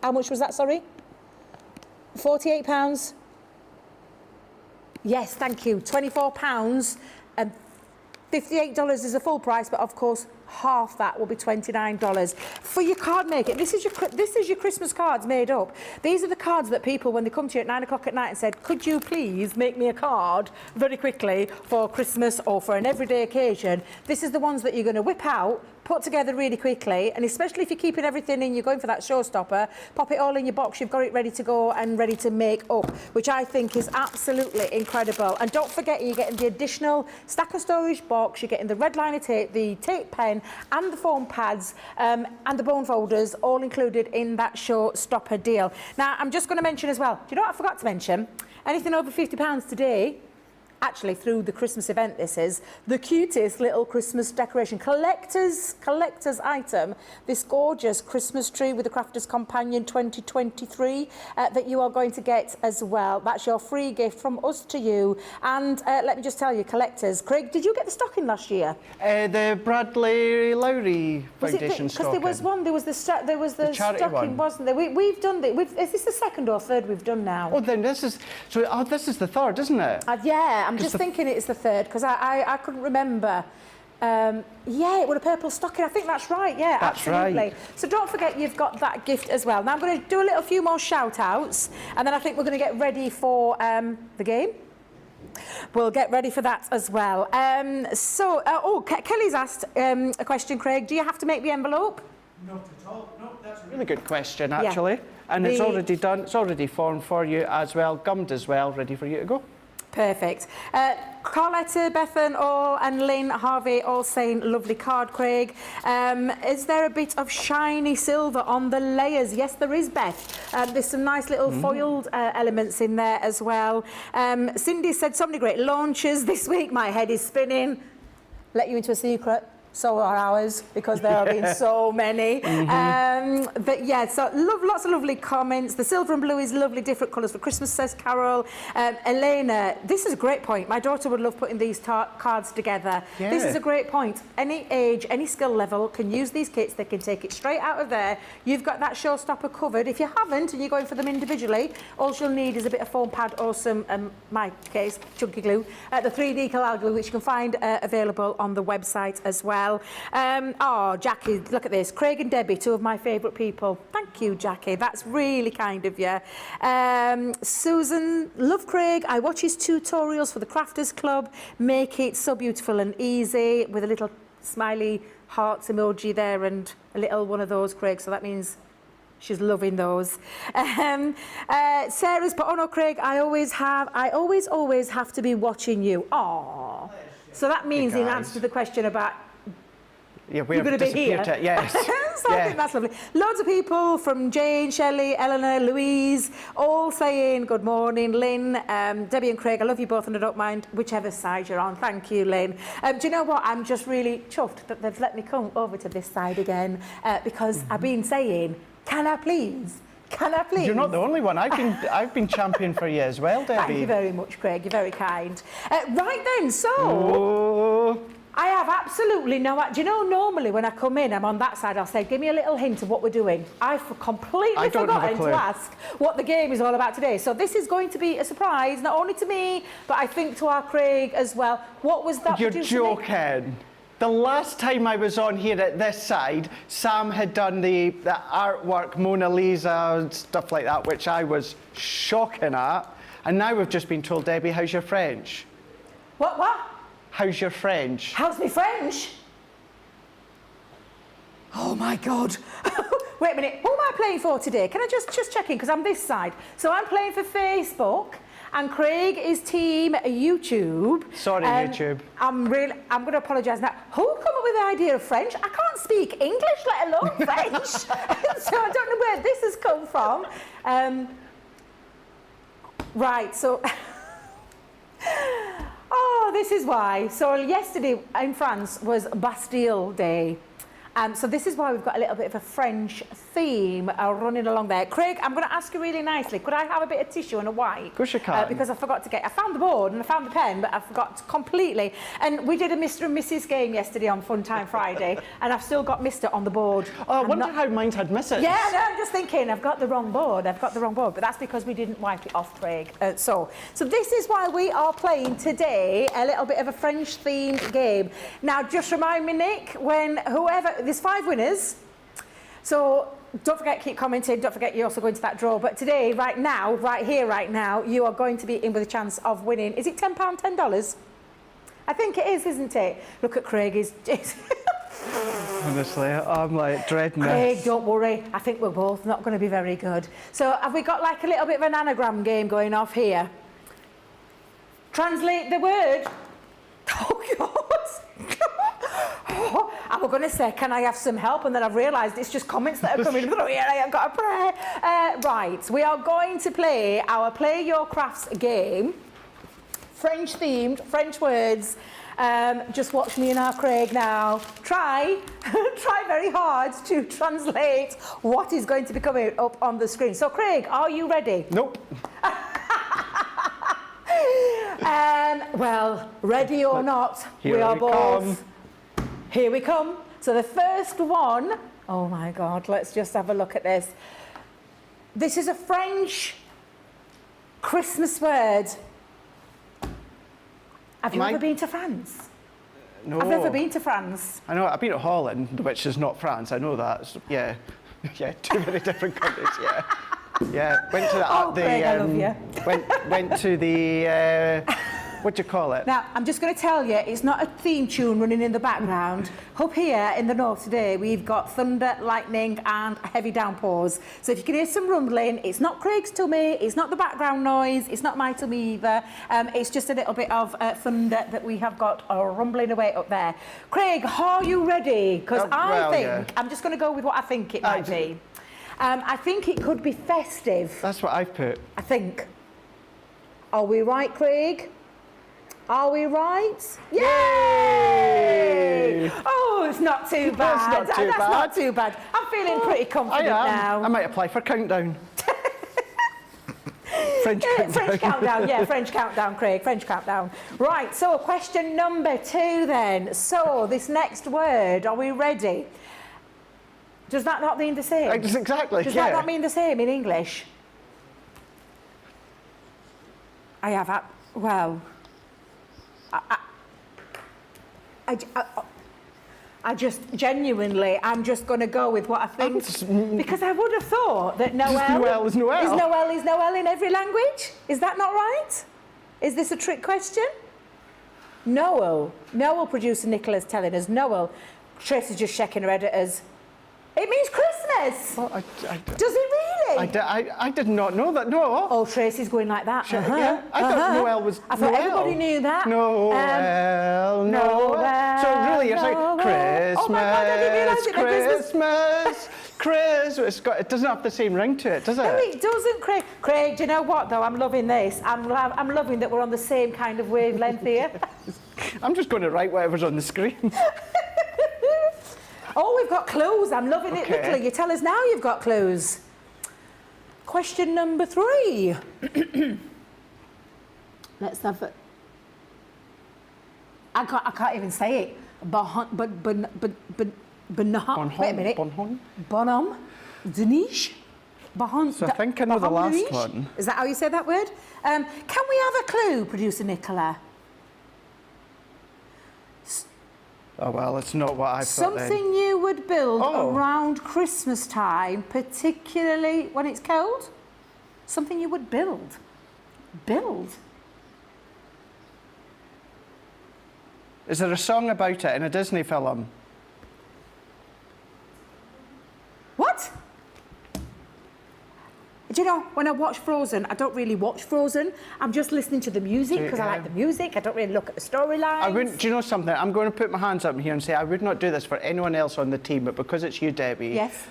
how much was that, sorry? £48? Yes, thank you. £24 and $58 is the full price, but of course, half that will be $29. For your card maker, this is your Christmas cards made up. These are the cards that people, when they come to you at 9 o'clock at night and said, could you please make me a card very quickly for Christmas or for an everyday occasion, this is the ones that you're going to whip out, put together really quickly, and especially if you're keeping everything in, you're going for that showstopper, pop it all in your box, you've got it ready to go and ready to make up, which I think is absolutely incredible. And don't forget, you're getting the additional stacker storage box, you're getting the red liner tape, the tape pen, and the foam pads, and the bone folders, all included in that showstopper deal. Now, I'm just going to mention as well, do you know what I forgot to mention? Anything over £50 today, actually through the Christmas event, this is the cutest little Christmas decoration collector's item, this gorgeous Christmas tree with the Crafter's Companion 2023 that you are going to get as well. That's your free gift from us to you. And let me just tell you, collectors, Craig, did you get the stocking last year? The Bradley Lowry Foundation stocking. Because there was the stocking, one. wasn't there? We've done the. Is this the second or third we've done now? Oh, then this is this is the third, isn't it? Yeah, I'm just thinking it's the third because I couldn't remember. Yeah, it was a purple stocking. I think that's right. Yeah, that's absolutely. Right. So don't forget you've got that gift as well. Now I'm going to do a few more shout outs and then I think we're going to get ready for the game. We'll get ready for that as well. Kelly's asked a question, Craig. Do you have to make the envelope? Not at all. No, that's a really good question, actually. Yeah. And it's already done. It's already formed for you as well, gummed as well, ready for you to go. Perfect. Carletta, Bethan, and Lynn Harvey all saying lovely card, Craig. Is there a bit of shiny silver on the layers? Yes, there is, Beth. There's some nice little foiled elements in there as well. Cindy said so many great launches this week. My head is spinning. Let you into a secret. So are ours, because there have been so many. But yeah, so lots of lovely comments. The silver and blue is lovely, different colours for Christmas, says Carol. Elena, this is a great point. My daughter would love putting these cards together. Yeah. This is a great point. Any age, any skill level can use these kits. They can take it straight out of there. You've got that showstopper covered. If you haven't and you're going for them individually, all you'll need is a bit of foam pad or some, my case, chunky glue, the 3D Collal glue, which you can find available on the website as well. Jackie, look at this. Craig and Debbie, two of my favourite people. Thank you, Jackie. That's really kind of you. Susan, love Craig. I watch his tutorials for the Crafters Club. Make it so beautiful and easy with a little smiley hearts emoji there and a little one of those, Craig. So that means she's loving those. Sarah's put, oh no, Craig, I always have to be watching you. Aww. So that means in answer to the question about you're going to be here. Yes. So I think that's lovely. Loads of people from Jane, Shelley, Eleanor, Louise, all saying good morning. Lynn, Debbie and Craig, I love you both and I don't mind whichever side you're on. Thank you, Lynn. Do you know what? I'm just really chuffed that they've let me come over to this side again because I've been saying, can I please? Can I please? You're not the only one. I've been champion for you as well, Debbie. Thank you very much, Craig. You're very kind. Right then, so I have absolutely no idea. Do you know, normally when I come in, I'm on that side, I'll say, give me a little hint of what we're doing. I've completely forgotten to ask what the game is all about today. So this is going to be a surprise, not only to me, but I think to our Craig as well. What was that? You're joking. The last time I was on here at this side, Sam had done the artwork, Mona Lisa and stuff like that, which I was shocking at. And now we've just been told, Debbie, how's your French? What? How's your French? How's my French? Oh my God. Wait a minute, who am I playing for today? Can I just check in, because I'm this side. So I'm playing for Facebook. And Craig is team YouTube. Sorry, YouTube. I'm going to apologise now. Who come up with the idea of French? I can't speak English, let alone French. So I don't know where this has come from. Right, so... Oh, this is why. So yesterday in France was Bastille Day. So this is why we've got a little bit of a French theme running along there. Craig, I'm going to ask you really nicely, could I have a bit of tissue and a wipe? Of course you can. Because I forgot to get, I found the board and I found the pen, but I forgot completely. And we did a Mr. and Mrs. game yesterday on Fun Time Friday, and I've still got Mr. on the board. Oh, I wonder how mine had Mrs. Yeah, no, I'm just thinking, I've got the wrong board, but that's because we didn't wipe it off, Craig. So this is why we are playing today a little bit of a French-themed game. Now, just remind me, Nick, there's 5 winners, so don't forget, keep commenting, don't forget you're also going to that draw. But today, right now, you are going to be in with a chance of winning, is it £10, $10? I think it is, isn't it? Look at Craig, he's... Honestly, I'm like dreading this. Craig, don't worry. I think we're both not going to be very good. So have we got like a little bit of an anagram game going off here? Translate the word. Oh, God. I was going to say, can I have some help? And then I've realised it's just comments that are coming through here. I've got to pray. Right, we are going to play our Play Your Crafts game. French themed, French words. Just watch me and our Craig now. Try very hard to translate what is going to be coming up on the screen. So Craig, are you ready? Nope. Well, ready or not, we are both. Here we come. So the first one, oh my God, let's just have a look at this. This is a French Christmas word. Have you ever been to France? No. I've never been to France. I know, I've been to Holland, which is not France, I know that. Yeah, yeah, 2 very different countries, yeah. Yeah, went to the... Craig, I love you. Went to the... what do you call it? Now, I'm just going to tell you, it's not a theme tune running in the background. Up here in the north today, we've got thunder, lightning and heavy downpours. So if you can hear some rumbling, it's not Craig's tummy, it's not the background noise, it's not my tummy either. It's just a little bit of thunder that we have got rumbling away up there. Craig, are you ready? Because I'm just going to go with what I think it might be. I think it could be festive. That's what I've put. I think. Are we right, Craig? Are we right? Yay! Oh, it's not too bad. That's not too bad. I'm feeling pretty confident now. I might apply for countdown. French countdown. French countdown, yeah, French countdown, Craig, French countdown. Right, so question number 2 then. So, this next word, are we ready? Does that not mean the same? Exactly, Does that not mean the same in English? I just genuinely, I'm just going to go with what I think, because I would have thought that Noel is Noel. Is Noel in every language? Is that not right? Is this a trick question? Noel, producer Nicola's telling us, Noel, Tracy's just shaking her head at us. It means Christmas. Well, Does it really? I did not know that, no. Oh, Tracy's going like that. Yeah, I thought Noel was I thought everybody knew that. Noel. So really you're saying Christmas, oh my God, I didn't realise it. Christmas. It doesn't have the same ring to it, does it? No, it doesn't, Craig. Craig, do you know what, though? I'm loving this. I'm loving that we're on the same kind of wavelength here. I'm just going to write whatever's on the screen. Oh, we've got clues. I'm loving it, Nicola. You tell us now you've got clues. Question number 3. Let's have it. I can't even say it. Wait a minute. Bonhomme. Deniche. So I think I know the last one. Is that how you say that word? Can we have a clue, producer Nicola? Oh, well, it's not what I thought. Something you would build around Christmas time, particularly when it's cold? Something you would build. Build? Is there a song about it in a Disney film? What? Do you know, when I watch Frozen, I don't really watch Frozen. I'm just listening to the music because I like the music. I don't really look at the storylines. Do you know something? I'm going to put my hands up here and say I would not do this for anyone else on the team, but because it's you, Debbie, yes,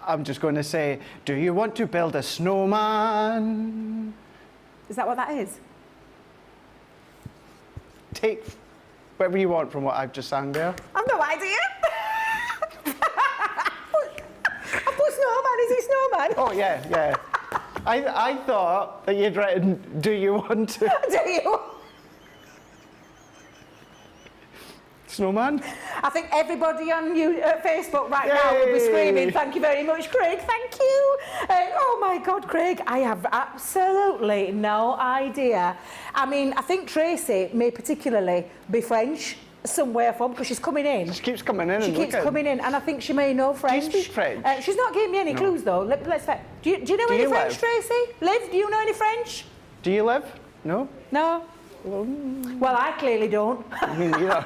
I'm just going to say, do you want to build a snowman? Is that what that is? Take whatever you want from what I've just sang there. I've no idea. snowman. Oh, yeah, yeah. I thought that you'd written, do you want to? Do you? Snowman? I think everybody on Facebook right now will be screaming, thank you very much, Craig, thank you. Oh my God, Craig, I have absolutely no idea. I mean, I think Tracy may particularly be French somewhere from, because she's coming in. She keeps coming in. She keeps coming in, and I think she may know French. Do you speak French? She's not giving me any clues though. Let's do you know any French, Tracy? Liv, do you know any French? Do you live? No? No? Well, I clearly don't. Me neither.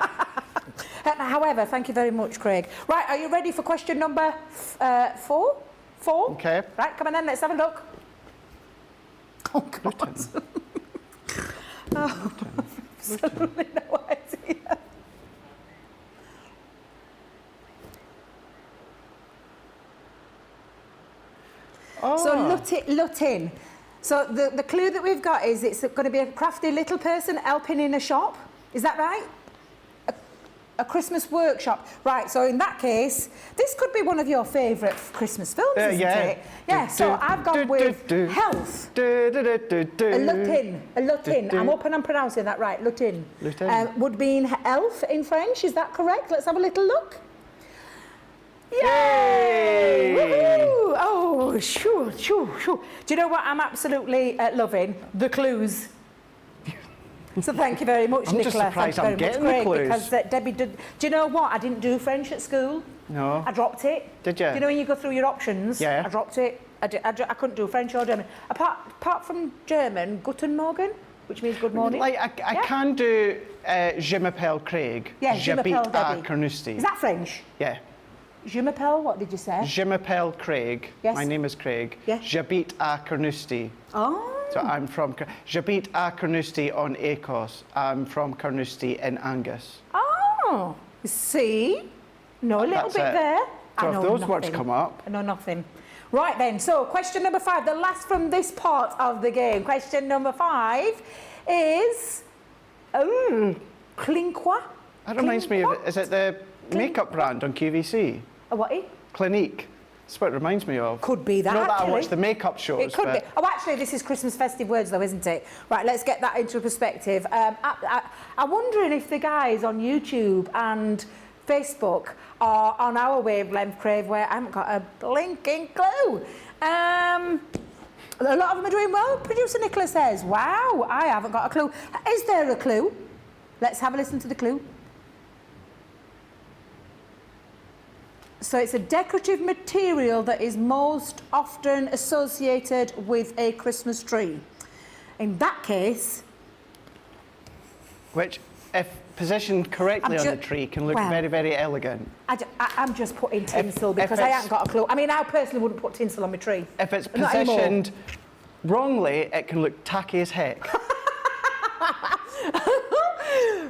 However, thank you very much, Craig. Right, are you ready for question number 4? Okay. Right, come on then, let's have a look. Oh, God. Oh, absolutely no idea. Oh. So, Lutin. So, the clue that we've got is it's going to be a crafty little person helping in a shop. Is that right? A Christmas workshop. Right, so in that case, this could be one of your favourite Christmas films, isn't it? Yeah, so I've gone with Health. A lutin. I'm hoping I'm pronouncing that right, lutin. Would mean elf in French, is that correct? Let's have a little look. Yay! Woohoo! Oh, shoo. Do you know what I'm absolutely loving? The clues. So thank you very much, I'm Nicola. just surprised I'm getting the clues. Because Debbie did. Do you know what? I didn't do French at school. No. I dropped it. Did you? Do you know when you go through your options? Yeah. I dropped it. I couldn't do French or German. Apart from German, Guten Morgen, which means good morning. Like, I can do Je m'appelle Craig. Yeah, Je m'appelle Debbie. Carnoustie. Is that French? Yeah. Je m'appelle, what did you say? Je m'appelle Craig. Yes. My name is Craig. Yes. J'habite à Carnoustie. Oh. So I'm from... J'habite à Carnoustie on Écosse. I'm from Carnoustie in Angus. Oh. See? Know a little bit there. So I if know those nothing. words come up... I know nothing. Right then, so question number 5, the last from this part of the game. Question number 5 is... Clinique. That reminds me of... Is it the makeup brand on QVC? A what? Clinique. That's what it reminds me of. Could be that, Not that actually. I watch the makeup shows. It could be. Oh, actually, this is Christmas festive words, though, isn't it? Right, let's get that into perspective. I'm wondering if the guys on YouTube and Facebook are on our wavelength, Craig, where I haven't got a blinking clue. A lot of them are doing well. Producer Nicola says, wow, I haven't got a clue. Is there a clue? Let's have a listen to the clue. So it's a decorative material that is most often associated with a Christmas tree. In that case... Which, if positioned correctly on the tree, can look very, very elegant. I'm just putting tinsel because I haven't got a clue. I mean, I personally wouldn't put tinsel on my tree. If it's positioned wrongly, it can look tacky as heck.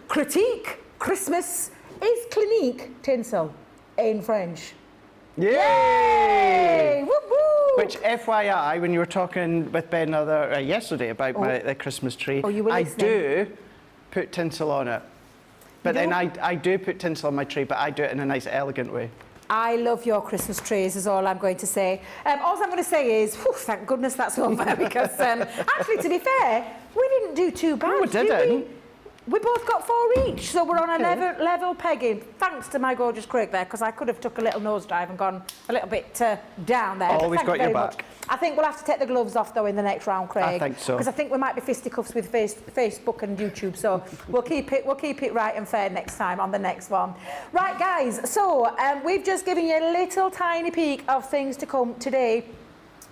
Critique, Christmas, is Clinique tinsel in French? Yay! Woo-hoo! Which, FYI, when you were talking with Ben yesterday about the Christmas tree, I do put tinsel on it. But then I do put tinsel on my tree, but I do it in a nice, elegant way. I love your Christmas trees, is all I'm going to say. All I'm going to say is, whew, thank goodness that's over, because actually, to be fair, we didn't do too bad. No, we didn't. We both got 4 each, so we're on a level pegging. Thanks to my gorgeous Craig there, because I could have took a little nosedive and gone a little bit down there. Always got your back. Much. I think we'll have to take the gloves off, though, in the next round, Craig. I think so. Because I think we might be fisticuffs with Facebook and YouTube, so we'll keep it right and fair next time on the next one. Right, guys, so we've just given you a little tiny peek of things to come today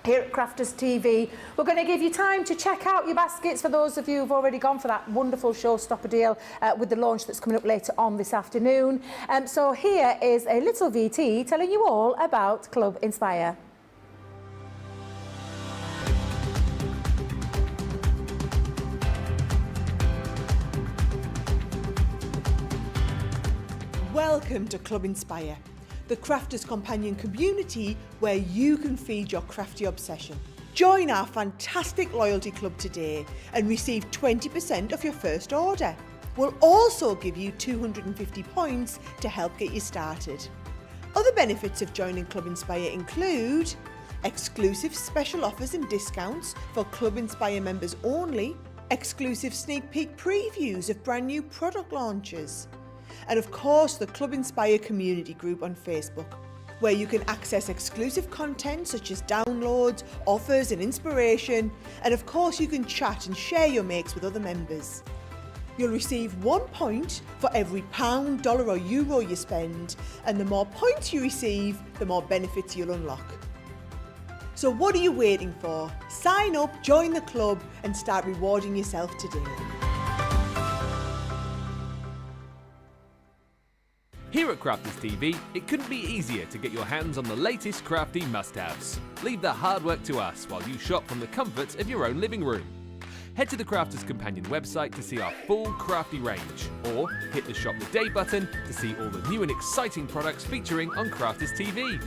here at Crafters TV. We're going to give you time to check out your baskets for those of you who've already gone for that wonderful showstopper deal with the launch that's coming up later on this afternoon. So here is a little VT telling you all about Club Inspire. Welcome to Club Inspire, the Crafters Companion community where you can feed your crafty obsession. Join our fantastic loyalty club today and receive 20% of your first order. We'll also give you 250 points to help get you started. Other benefits of joining Club Inspire include exclusive special offers and discounts for Club Inspire members only, exclusive sneak peek previews of brand new product launches, and of course the Club Inspire community group on Facebook, where you can access exclusive content such as downloads, offers and inspiration, and of course you can chat and share your makes with other members. You'll receive 1 point for every pound, dollar or euro you spend, and the more points you receive, the more benefits you'll unlock. So what are you waiting for? Sign up, join the club and start rewarding yourself today. Here at Crafters TV, it couldn't be easier to get your hands on the latest crafty must-haves. Leave the hard work to us while you shop from the comfort of your own living room. Head to the Crafters Companion website to see our full crafty range, or hit the Shop the Day button to see all the new and exciting products featuring on Crafters TV.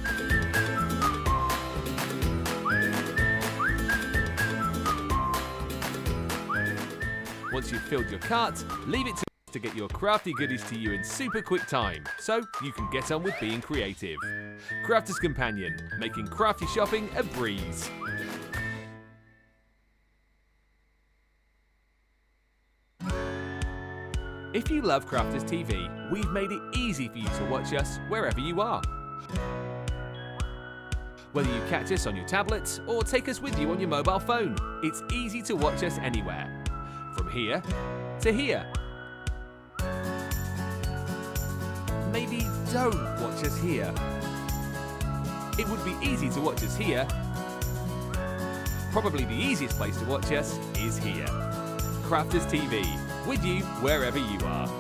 Once you've filled your cart, leave it to get your crafty goodies to you in super quick time, so you can get on with being creative. Crafters Companion, making crafty shopping a breeze. If you love Crafters TV, we've made it easy for you to watch us wherever you are. Whether you catch us on your tablet or take us with you on your mobile phone, it's easy to watch us anywhere. From here to here. Maybe don't watch us here. It would be easy to watch us here. Probably the easiest place to watch us is here. Crafters TV, with you wherever you are.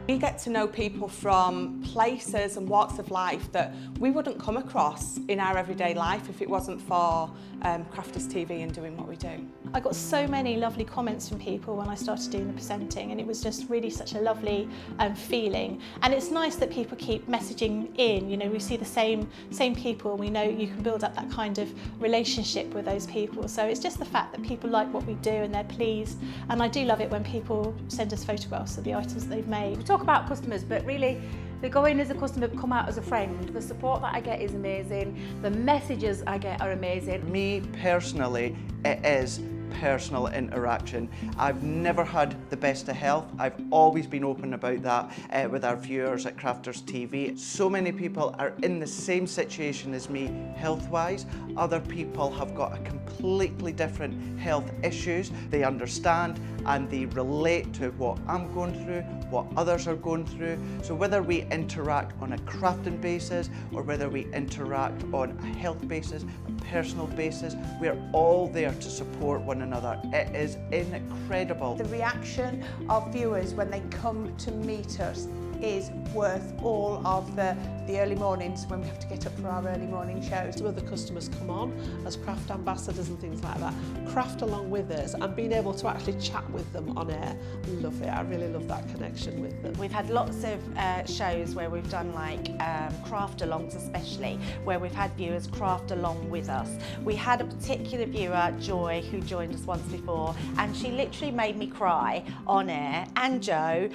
We get to know people from places and walks of life that we wouldn't come across in our everyday life if it wasn't for Crafters TV and doing what we do. I got so many lovely comments from people when I started doing the presenting, and it was just really such a lovely feeling. And it's nice that people keep messaging in. You know, we see the same people. We know you can build up that kind of relationship with those people. So it's just the fact that people like what we do and they're pleased. And I do love it when people send us photographs of the items that they've made. We talk about customers, but really they go in as a customer, come out as a friend. The support that I get is amazing. The messages I get are amazing. Me personally, it is personal interaction. I've never had the best of health. I've always been open about that with our viewers at Crafters TV. So many people are in the same situation as me health-wise. Other people have got a completely different health issues. They understand and they relate to what I'm going through, what others are going through. So whether we interact on a crafting basis or whether we interact on a health basis, a personal basis, we're all there to support one another. It is incredible. The reaction of viewers when they come to meet us is worth all of the early mornings when we have to get up for our early morning shows. Other customers come on as craft ambassadors and things like that, craft along with us, and being able to actually chat with them on air. Love it. I really love that connection with them. We've had lots of shows where we've done like craft alongs, especially where we've had viewers craft along with us. We had a particular viewer, Joy, who joined us once before, and she literally made me cry on air, and Joe,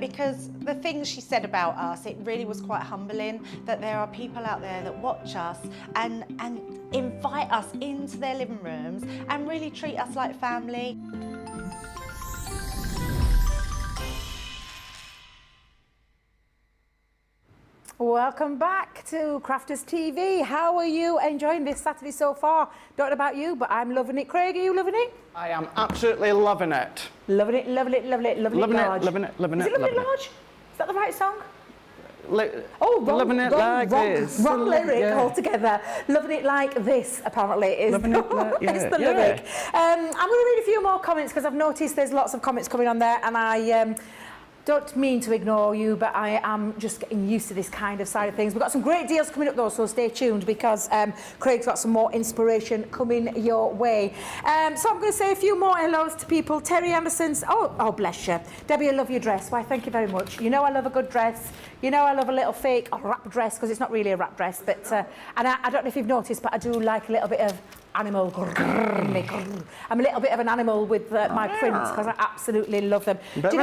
because the things she said about us, it really was quite humbling that there are people out there that watch us and invite us into their living rooms and really treat us like family. Welcome back to Crafters TV. How are you enjoying this Saturday so far? Don't know about you, but I'm loving it. Craig, are you loving it? I am absolutely loving it. Loving it, loving it, loving it, loving it large. Loving it, loving it, Is it loving loving it large? Is that the right song? Wrong, loving it like this. Wrong lyric altogether. Loving it like this, apparently, is loving it like, is the lyric. I'm going to read a few more comments because I've noticed there's lots of comments coming on there, and I don't mean to ignore you, but I am just getting used to this kind of side of things. We've got some great deals coming up though, so stay tuned because Craig's got some more inspiration coming your way. So I'm going to say a few more hellos to people. Terry Anderson's, oh bless you. Debbie, I love your dress. Why, thank you very much. You know I love a good dress. You know I love a little fake wrap dress, because it's not really a wrap dress, but and I don't know if you've noticed, but I do like a little bit of animal. I'm a little bit of an animal with my prints because I absolutely love them. Do you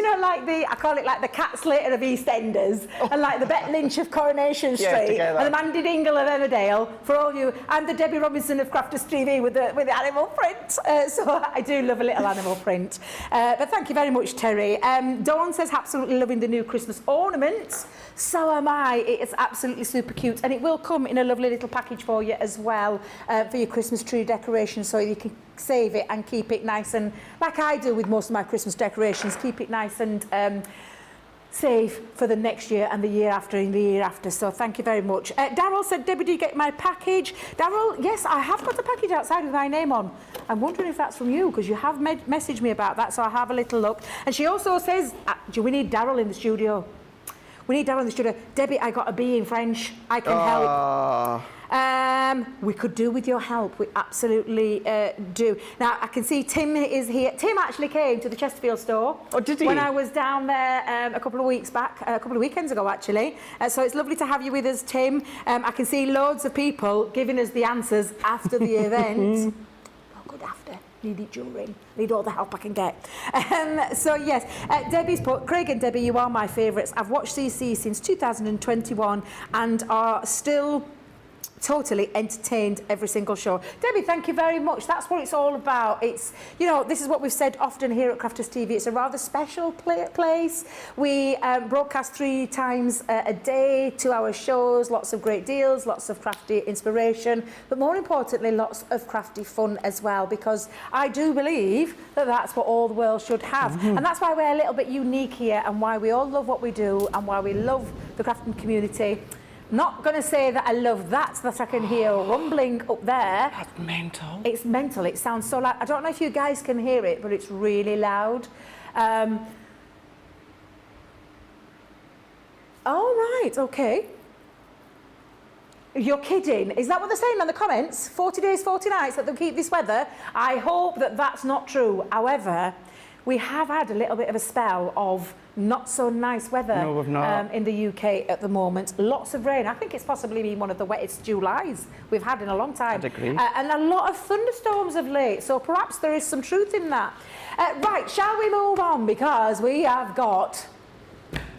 know like the, I call it like the Cat Slater of EastEnders and like the Bet Lynch of Coronation Street and the Mandy Dingle of Emmerdale, for all you, and the Debbie Robinson of Crafters TV with the animal print. So I do love a little animal print. But thank you very much, Terry. Dawn says, absolutely loving the new Christmas ornaments. So am I. It is absolutely super cute, and it will come in a lovely little package for you as well for your Christmas tree decoration, so you can save it and keep it nice, and like I do with most of my Christmas decorations, keep it nice and safe for the next year and the year after and the year after. So thank you very much. Darryl said, Debbie, do you get my package? Darryl, yes, I have got a package outside with my name on. I'm wondering if that's from you, because you have messaged me about that, so I'll have a little look. And she also says, do we need Darryl in the studio? We need Darryl in the studio. Debbie, I got a B in French. I can help. We could do with your help. We absolutely do. Now, I can see Tim is here. Tim actually came to the Chesterfield store. Oh, did he? When I was down there a couple of weeks back, a couple of weekends ago, actually. So it's lovely to have you with us, Tim. I can see loads of people giving us the answers after the event. Not good after. Need it during. Need all the help I can get. So yes, Debbie's put, Craig and Debbie, you are my favourites. I've watched CC since 2021 and are still totally entertained every single show. Debbie, thank you very much. That's what it's all about. It's, you know, this is what we've said often here at Crafters TV. It's a rather special place. We broadcast 3 times a day, 2-hour shows, lots of great deals, lots of crafty inspiration, but more importantly, lots of crafty fun as well, because I do believe that that's what all the world should have. And that's why we're a little bit unique here, and why we all love what we do, and why we love the crafting community. Not going to say that I love that I can hear rumbling up there. That's mental. It's mental. It sounds so loud. I don't know if you guys can hear it, but it's really loud. Oh, right, okay. You're kidding. Is that what they're saying on the comments? 40 days, 40 nights that they'll keep this weather? I hope that that's not true. However, we have had a little bit of a spell of not so nice weather in the UK at the moment. Lots of rain. I think it's possibly been one of the wettest Julys we've had in a long time. I'd agree. And a lot of thunderstorms of late, so perhaps there is some truth in that. Right, shall we move on? Because we have got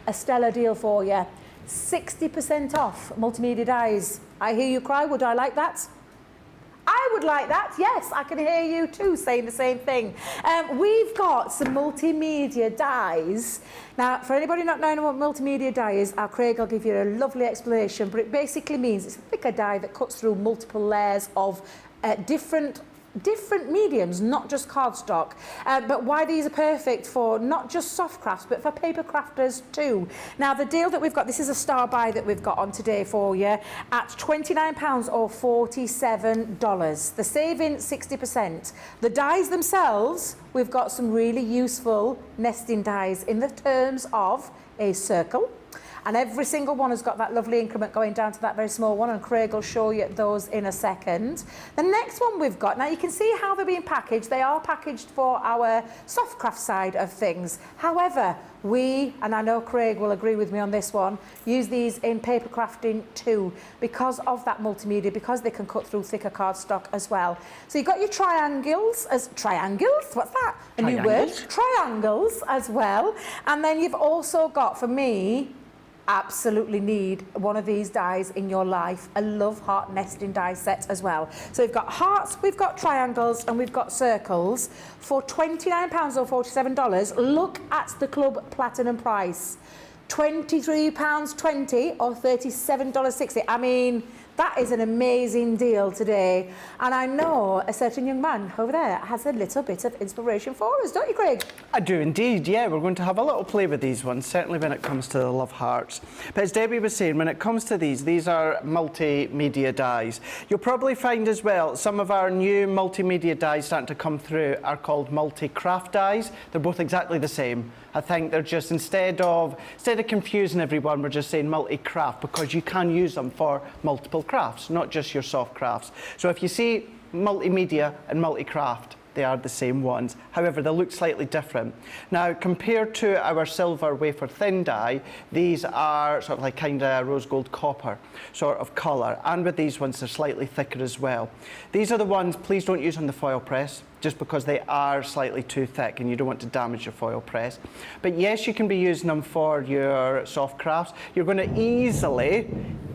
a stellar deal for you. 60% off multimedia dyes. I hear you cry, would I like that? I would like that, yes, I can hear you too saying the same thing. We've got some multimedia dyes. Now, for anybody not knowing what multimedia dye is, Craig will give you a lovely explanation, but it basically means it's a thicker dye that cuts through multiple layers of different mediums, not just cardstock, but why these are perfect for not just soft crafts, but for paper crafters too. Now, the deal that we've got, this is a star buy that we've got on today for you at £29 or $47. The saving 60%. The dies themselves, we've got some really useful nesting dies in the terms of a circle. And every single one has got that lovely increment going down to that very small one, and Craig will show you those in a second. The next one we've got, now you can see how they're being packaged. They are packaged for our soft craft side of things. However, we, and I know Craig will agree with me on this one, use these in paper crafting too, because of that multimedia, because they can cut through thicker cardstock as well. So you've got your triangles, what's that? A new word? Triangles as well. And then you've also got, for me, absolutely need one of these dies in your life, a love heart nesting die set as well. So we've got hearts, we've got triangles, and we've got circles for £29 or $47. Look at the Club Platinum price, £23.20 or $37.60. I mean, that is an amazing deal today. And I know a certain young man over there has a little bit of inspiration for us, don't you, Craig? I do indeed, yeah. We're going to have a little play with these ones, certainly when it comes to the love hearts. But as Debbie was saying, when it comes to these are multimedia dies. You'll probably find as well, some of our new multimedia dies starting to come through are called multi-craft dies. They're both exactly the same. I think they're just, instead of confusing everyone, we're just saying multi-craft, because you can use them for multiple crafts, not just your soft crafts. So if you see multimedia and multi-craft, they are the same ones. However, they look slightly different. Now, compared to our silver wafer thin die, these are sort of like kind of rose gold copper sort of colour. And with these ones, they're slightly thicker as well. These are the ones, please don't use on the foil press, just because they are slightly too thick and you don't want to damage your foil press. But yes, you can be using them for your soft crafts. You're going to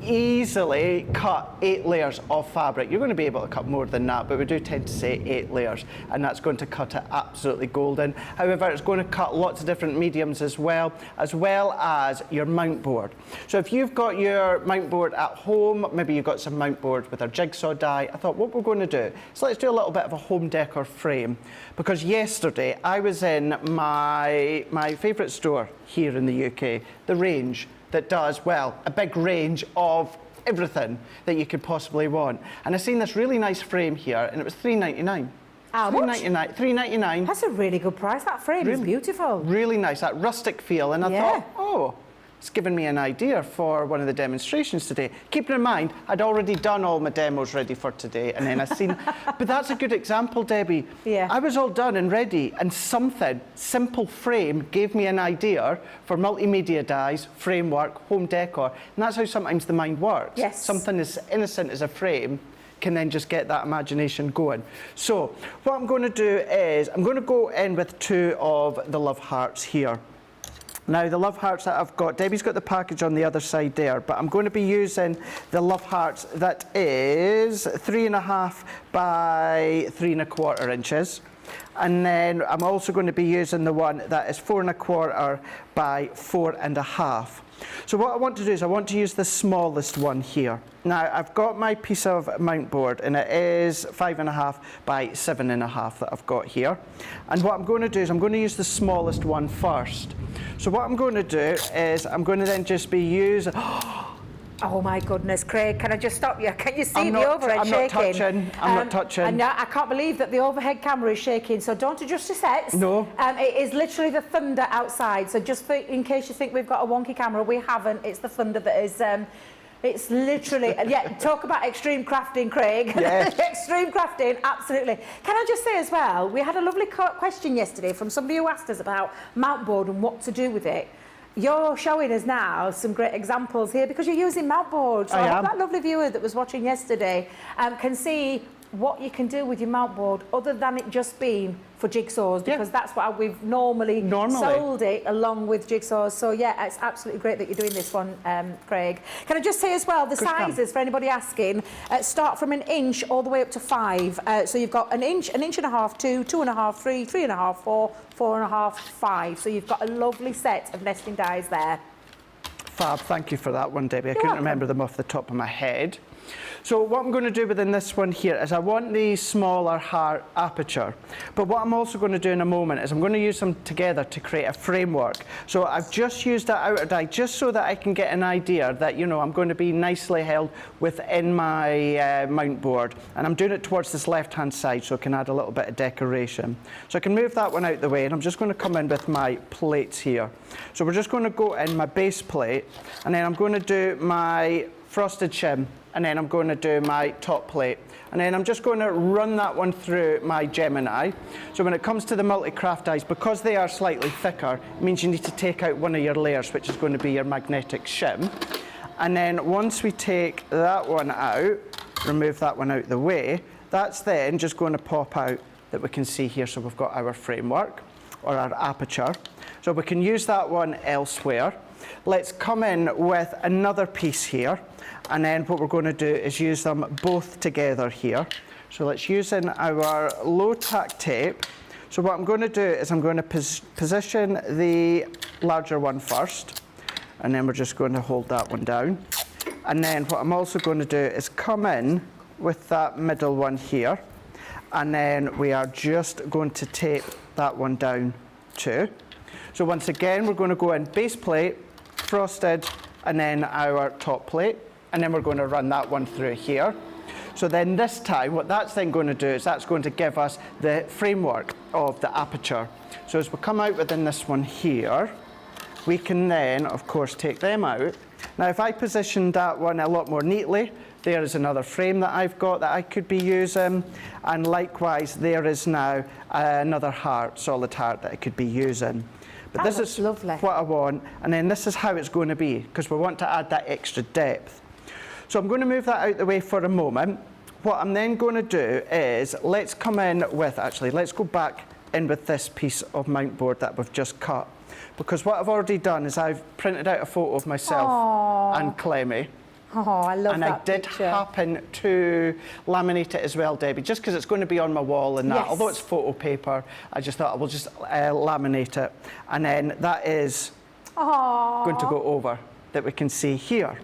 easily cut 8 layers of fabric. You're going to be able to cut more than that, but we do tend to say 8 layers, and that's going to cut it absolutely golden. However, it's going to cut lots of different mediums as well as your mount board. So if you've got your mount board at home, maybe you've got some mount board with our jigsaw die, I thought what we're going to do is let's do a little bit of a home decor frame, because yesterday I was in my favourite store here in the UK, The Range, that does, well, a big range of everything that you could possibly want. And I seen this really nice frame here, and it was $3.99. How much? $3.99. That's a really good price. That frame is beautiful. Really nice, that rustic feel. And I thought, oh, it's given me an idea for one of the demonstrations today. Keeping in mind, I'd already done all my demos ready for today, and then I seen, but that's a good example, Debbie. Yeah. I was all done and ready, and something, simple frame, gave me an idea for multimedia dies, framework, home decor, and that's how sometimes the mind works. Yes. Something as innocent as a frame can then just get that imagination going. So what I'm going to do is, I'm going to go in with 2 of the love hearts here. Now, the love hearts that I've got, Debbie's got the package on the other side there, but I'm going to be using the love hearts that is 3.5 by 3 1/4 inches. And then I'm also going to be using the one that is 4 1/4 by 4.5. So what I want to do is I want to use the smallest one here. Now, I've got my piece of mount board, and it is 5.5 by 7.5 that I've got here. And what I'm going to do is I'm going to use the smallest one first. So what I'm going to do is I'm going to then just be using... Oh my goodness, Craig, can I just stop you? Can you see the overhead shaking? I'm not touching. And I can't believe that the overhead camera is shaking, so don't adjust your sets. No. It is literally the thunder outside, so just in case you think we've got a wonky camera, we haven't. It's the thunder that is... it's literally, yeah, talk about extreme crafting, Craig. Yes. Extreme crafting, absolutely. Can I just say as well, we had a lovely question yesterday from somebody who asked us about mount board and what to do with it. You're showing us now some great examples here because you're using mount board. So I hope that lovely viewer that was watching yesterday can see what you can do with your mount board other than it just being for jigsaws, because that's what we've normally sold it along with jigsaws. So yeah, it's absolutely great that you're doing this one, Craig. Can I just say as well, the sizes for anybody asking start from 1 inch all the way up to 5. So you've got 1 inch, 1.5 inches, 2, 2.5, 3, 3.5, 4, 4.5, 5. So you've got a lovely set of nesting dies there. Fab, thank you for that one, Debbie. I couldn't remember them off the top of my head. So what I'm going to do within this one here is I want the smaller heart aperture, but what I'm also going to do in a moment is I'm going to use them together to create a framework. So I've just used that outer die just so that I can get an idea that, you know, I'm going to be nicely held within my mount board, and I'm doing it towards this left hand side so I can add a little bit of decoration. So I can move that one out the way, and I'm just going to come in with my plates here. So we're just going to go in my base plate, and then I'm going to do my frosted shim, and then I'm going to do my top plate, and then I'm just going to run that one through my Gemini. So when it comes to the multi-craft dies, because they are slightly thicker, it means you need to take out one of your layers, which is going to be your magnetic shim. And then once we take that one out, remove that one out the way, that's then just going to pop out that we can see here. So we've got our framework or our aperture. So we can use that one elsewhere. Let's come in with another piece here, and then what we're going to do is use them both together here. So let's use in our low tack tape. So what I'm going to do is I'm going to position the larger one first, and then we're just going to hold that one down. And then what I'm also going to do is come in with that middle one here, and then we are just going to tape that one down too. So once again, we're going to go in base plate, frosted, and then our top plate, and then we're going to run that one through here. So then this time, what that's then going to do is that's going to give us the framework of the aperture. So as we come out within this one here, we can then, of course, take them out. Now, if I positioned that one a lot more neatly, There is another frame that I've got that I could be using. And likewise, there is now another heart, solid heart that I could be using. But this is lovely. what I want. And then this is how it's going to be, because we want to add that extra depth. So I'm going to move that out the way for a moment. What I'm then going to do is, let's come in with, actually, let's go back in with this piece of mount board that we've just cut. Because what I've already done is I've printed out a photo of myself and Clemmy. Oh, I love and that I did picture. happen to laminate it as well, Debbie, just because it's going to be on my wall and that. Yes. Although it's photo paper, I just thought I will just laminate it. And then that is going to go over that we can see here.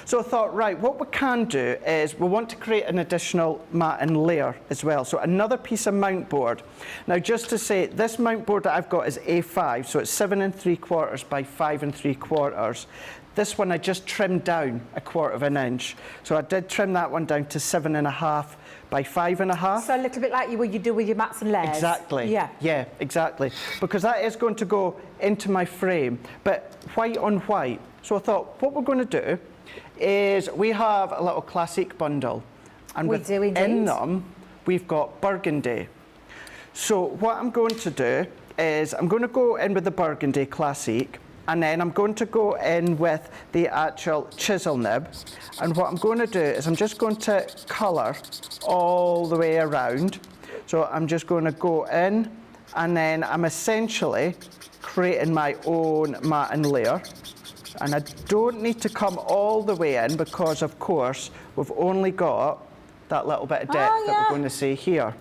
So I thought, right, what we can do is we want to create an additional matting layer as well. So another piece of mount board. Now, just to say, this mount board that I've got is A5, so it's 7 3/4 by 5 3/4. This one I just trimmed down 1/4 of an inch. So I did trim that one down to 7.5 by 5.5. So a little bit like what you do with your mats and layers. Exactly. Yeah. Yeah, exactly. Because that is going to go into my frame, but white on white. So I thought, what we're going to do is we have a little classic bundle, and We do within indeed. them we've got burgundy. So what I'm going to do is I'm going to go in with the burgundy classic, and then I'm going to go in with the actual chisel nib, and what I'm going to do is I'm just going to colour all the way around. So I'm just going to go in, and then I'm essentially creating my own matting layer. And I don't need to come all the way in because, of course, we've only got that little bit of depth that we're going to see here.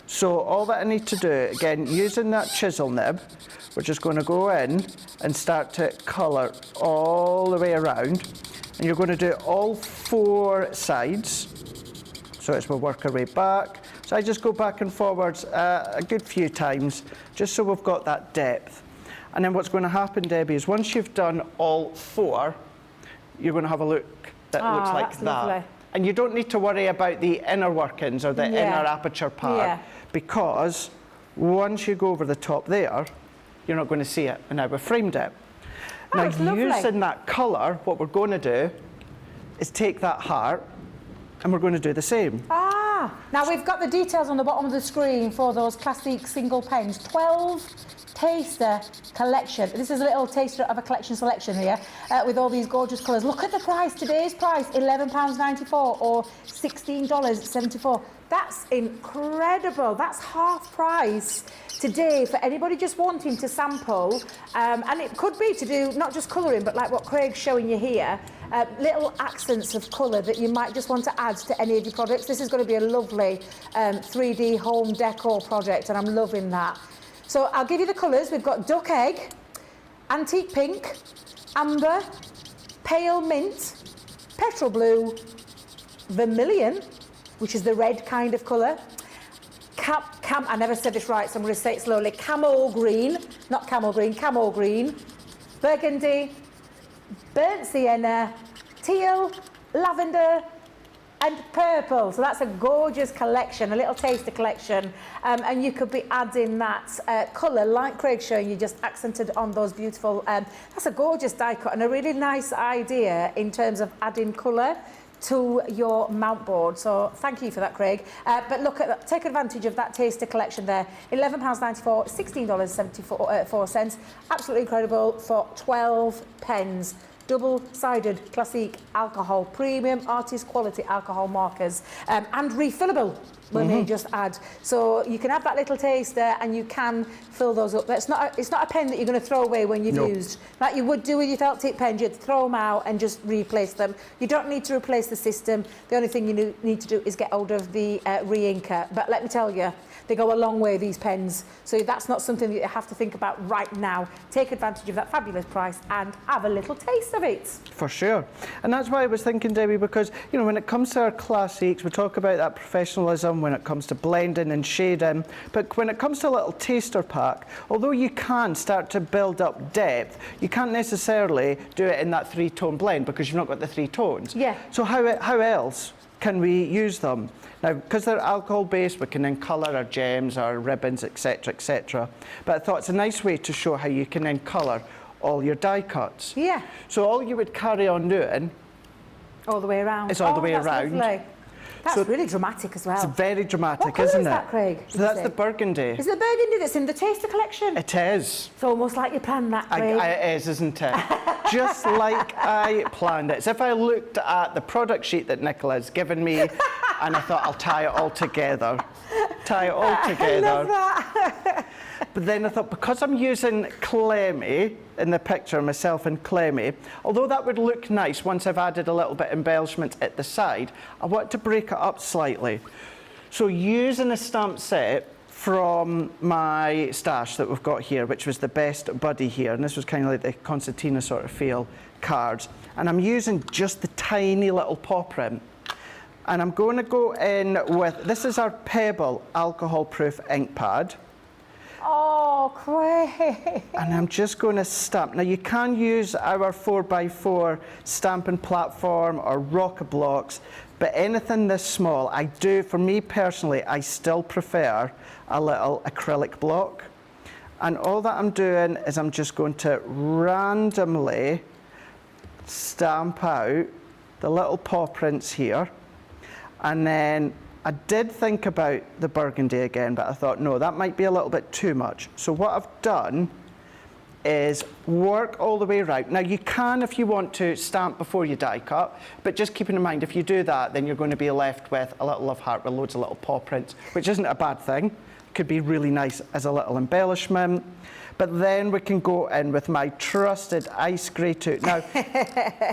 So all that I need to do, again, using that chisel nib, we're just going to go in and start to colour all the way around. And you're going to do all 4 sides. So as we work our way back. So I just go back and forwards a good few times, just so we've got that depth. And then what's going to happen, Debbie, is once you've done all 4, you're going to have a look that looks like that's that. lovely. And you don't need to worry about the inner workings or the inner aperture part, because once you go over the top there, you're not going to see it. And now we've framed it. Now, using that colour, what we're going to do is take that heart, and we're going to do the same. Now we've got the details on the bottom of the screen for those classic single pens. 12 taster collection. This is a little taster of a collection selection here with all these gorgeous colours. Look at the price, today's price, £11.94 or $16.74. That's incredible. That's half price today for anybody just wanting to sample. And it could be to do not just colouring, but like what Craig's showing you here, little accents of colour that you might just want to add to any of your products. This is going to be a lovely 3D home decor project, and I'm loving that. So I'll give you the colours. We've got duck egg, antique pink, amber, pale mint, petrol blue, vermilion, which is the red kind of colour, I never said this right, so I'm going to say it slowly, camel green, not camel green, camel green, burgundy, burnt sienna, teal, lavender, and purple. So that's a gorgeous collection, a little taster collection. And you could be adding that colour, like Craig's showing you, just accented on those beautiful, that's a gorgeous die cut and a really nice idea in terms of adding colour to your mount board. So thank you for that, Craig. But look at that, take advantage of that taster collection there. £11.94, $16.74. Absolutely incredible for 12 pens. Double-sided classic alcohol, premium artist quality alcohol markers, and refillable. We may just add, so you can have that little taster and you can fill those up. It's not a pen that you're going to throw away when you've used, like you would do with your felt tip pens. You'd throw them out and just replace them. You don't need to replace the system. The only thing you need to do is get hold of the re-inker. But let me tell you, they go a long way, these pens. So that's not something that you have to think about right now. Take advantage of that fabulous price and have a little taste of it. For sure. And that's why I was thinking, Debbie, because, you know, when it comes to our classics, we talk about that professionalism when it comes to blending and shading. But when it comes to a little taster pack, although you can start to build up depth, you can't necessarily do it in that 3-tone blend because you've not got the 3 tones. Yeah. So how else can we use them? Now, because they're alcohol-based, we can then colour our gems, our ribbons, etc., etc. But I thought it's a nice way to show how you can then colour all your die cuts. Yeah. So all you would carry on doing All the way around. It's all the way that's around. Lovely. That's So really dramatic as well. It's very dramatic, What colour isn't is it? that, Craig? So that's the burgundy. Is it the burgundy that's in the taster collection? It is. It's almost like you planned that, Craig. It is, isn't it? Just like I planned it. It's if I looked at the product sheet that Nicola's given me and I thought I'll tie it all together. Tie it all together. I love that. But then I thought, because I'm using Clemmy in the picture, myself and Clemmy, although that would look nice once I've added a little bit of embellishment at the side, I want to break it up slightly. So using a stamp set from my stash that we've got here, which was the Best Buddy here, and this was kind of like the concertina sort of feel cards, and I'm using just the tiny little paw print. And I'm going to go in with, this is our Pebble alcohol-proof ink pad. Oh, Craig. And I'm just going to stamp. Now you can use our 4x4 stamping platform or rocker blocks, but anything this small, for me personally, I still prefer a little acrylic block. And all that I'm doing is I'm just going to randomly stamp out the little paw prints here. And then I did think about the burgundy again, but I thought, no, that might be a little bit too much. So what I've done is work all the way around. Now you can, if you want to, stamp before you die cut, but just keeping in mind, if you do that, then you're going to be left with a little love heart with loads of little paw prints, which isn't a bad thing. Could be really nice as a little embellishment. But then we can go in with my trusted ice grey too. Now,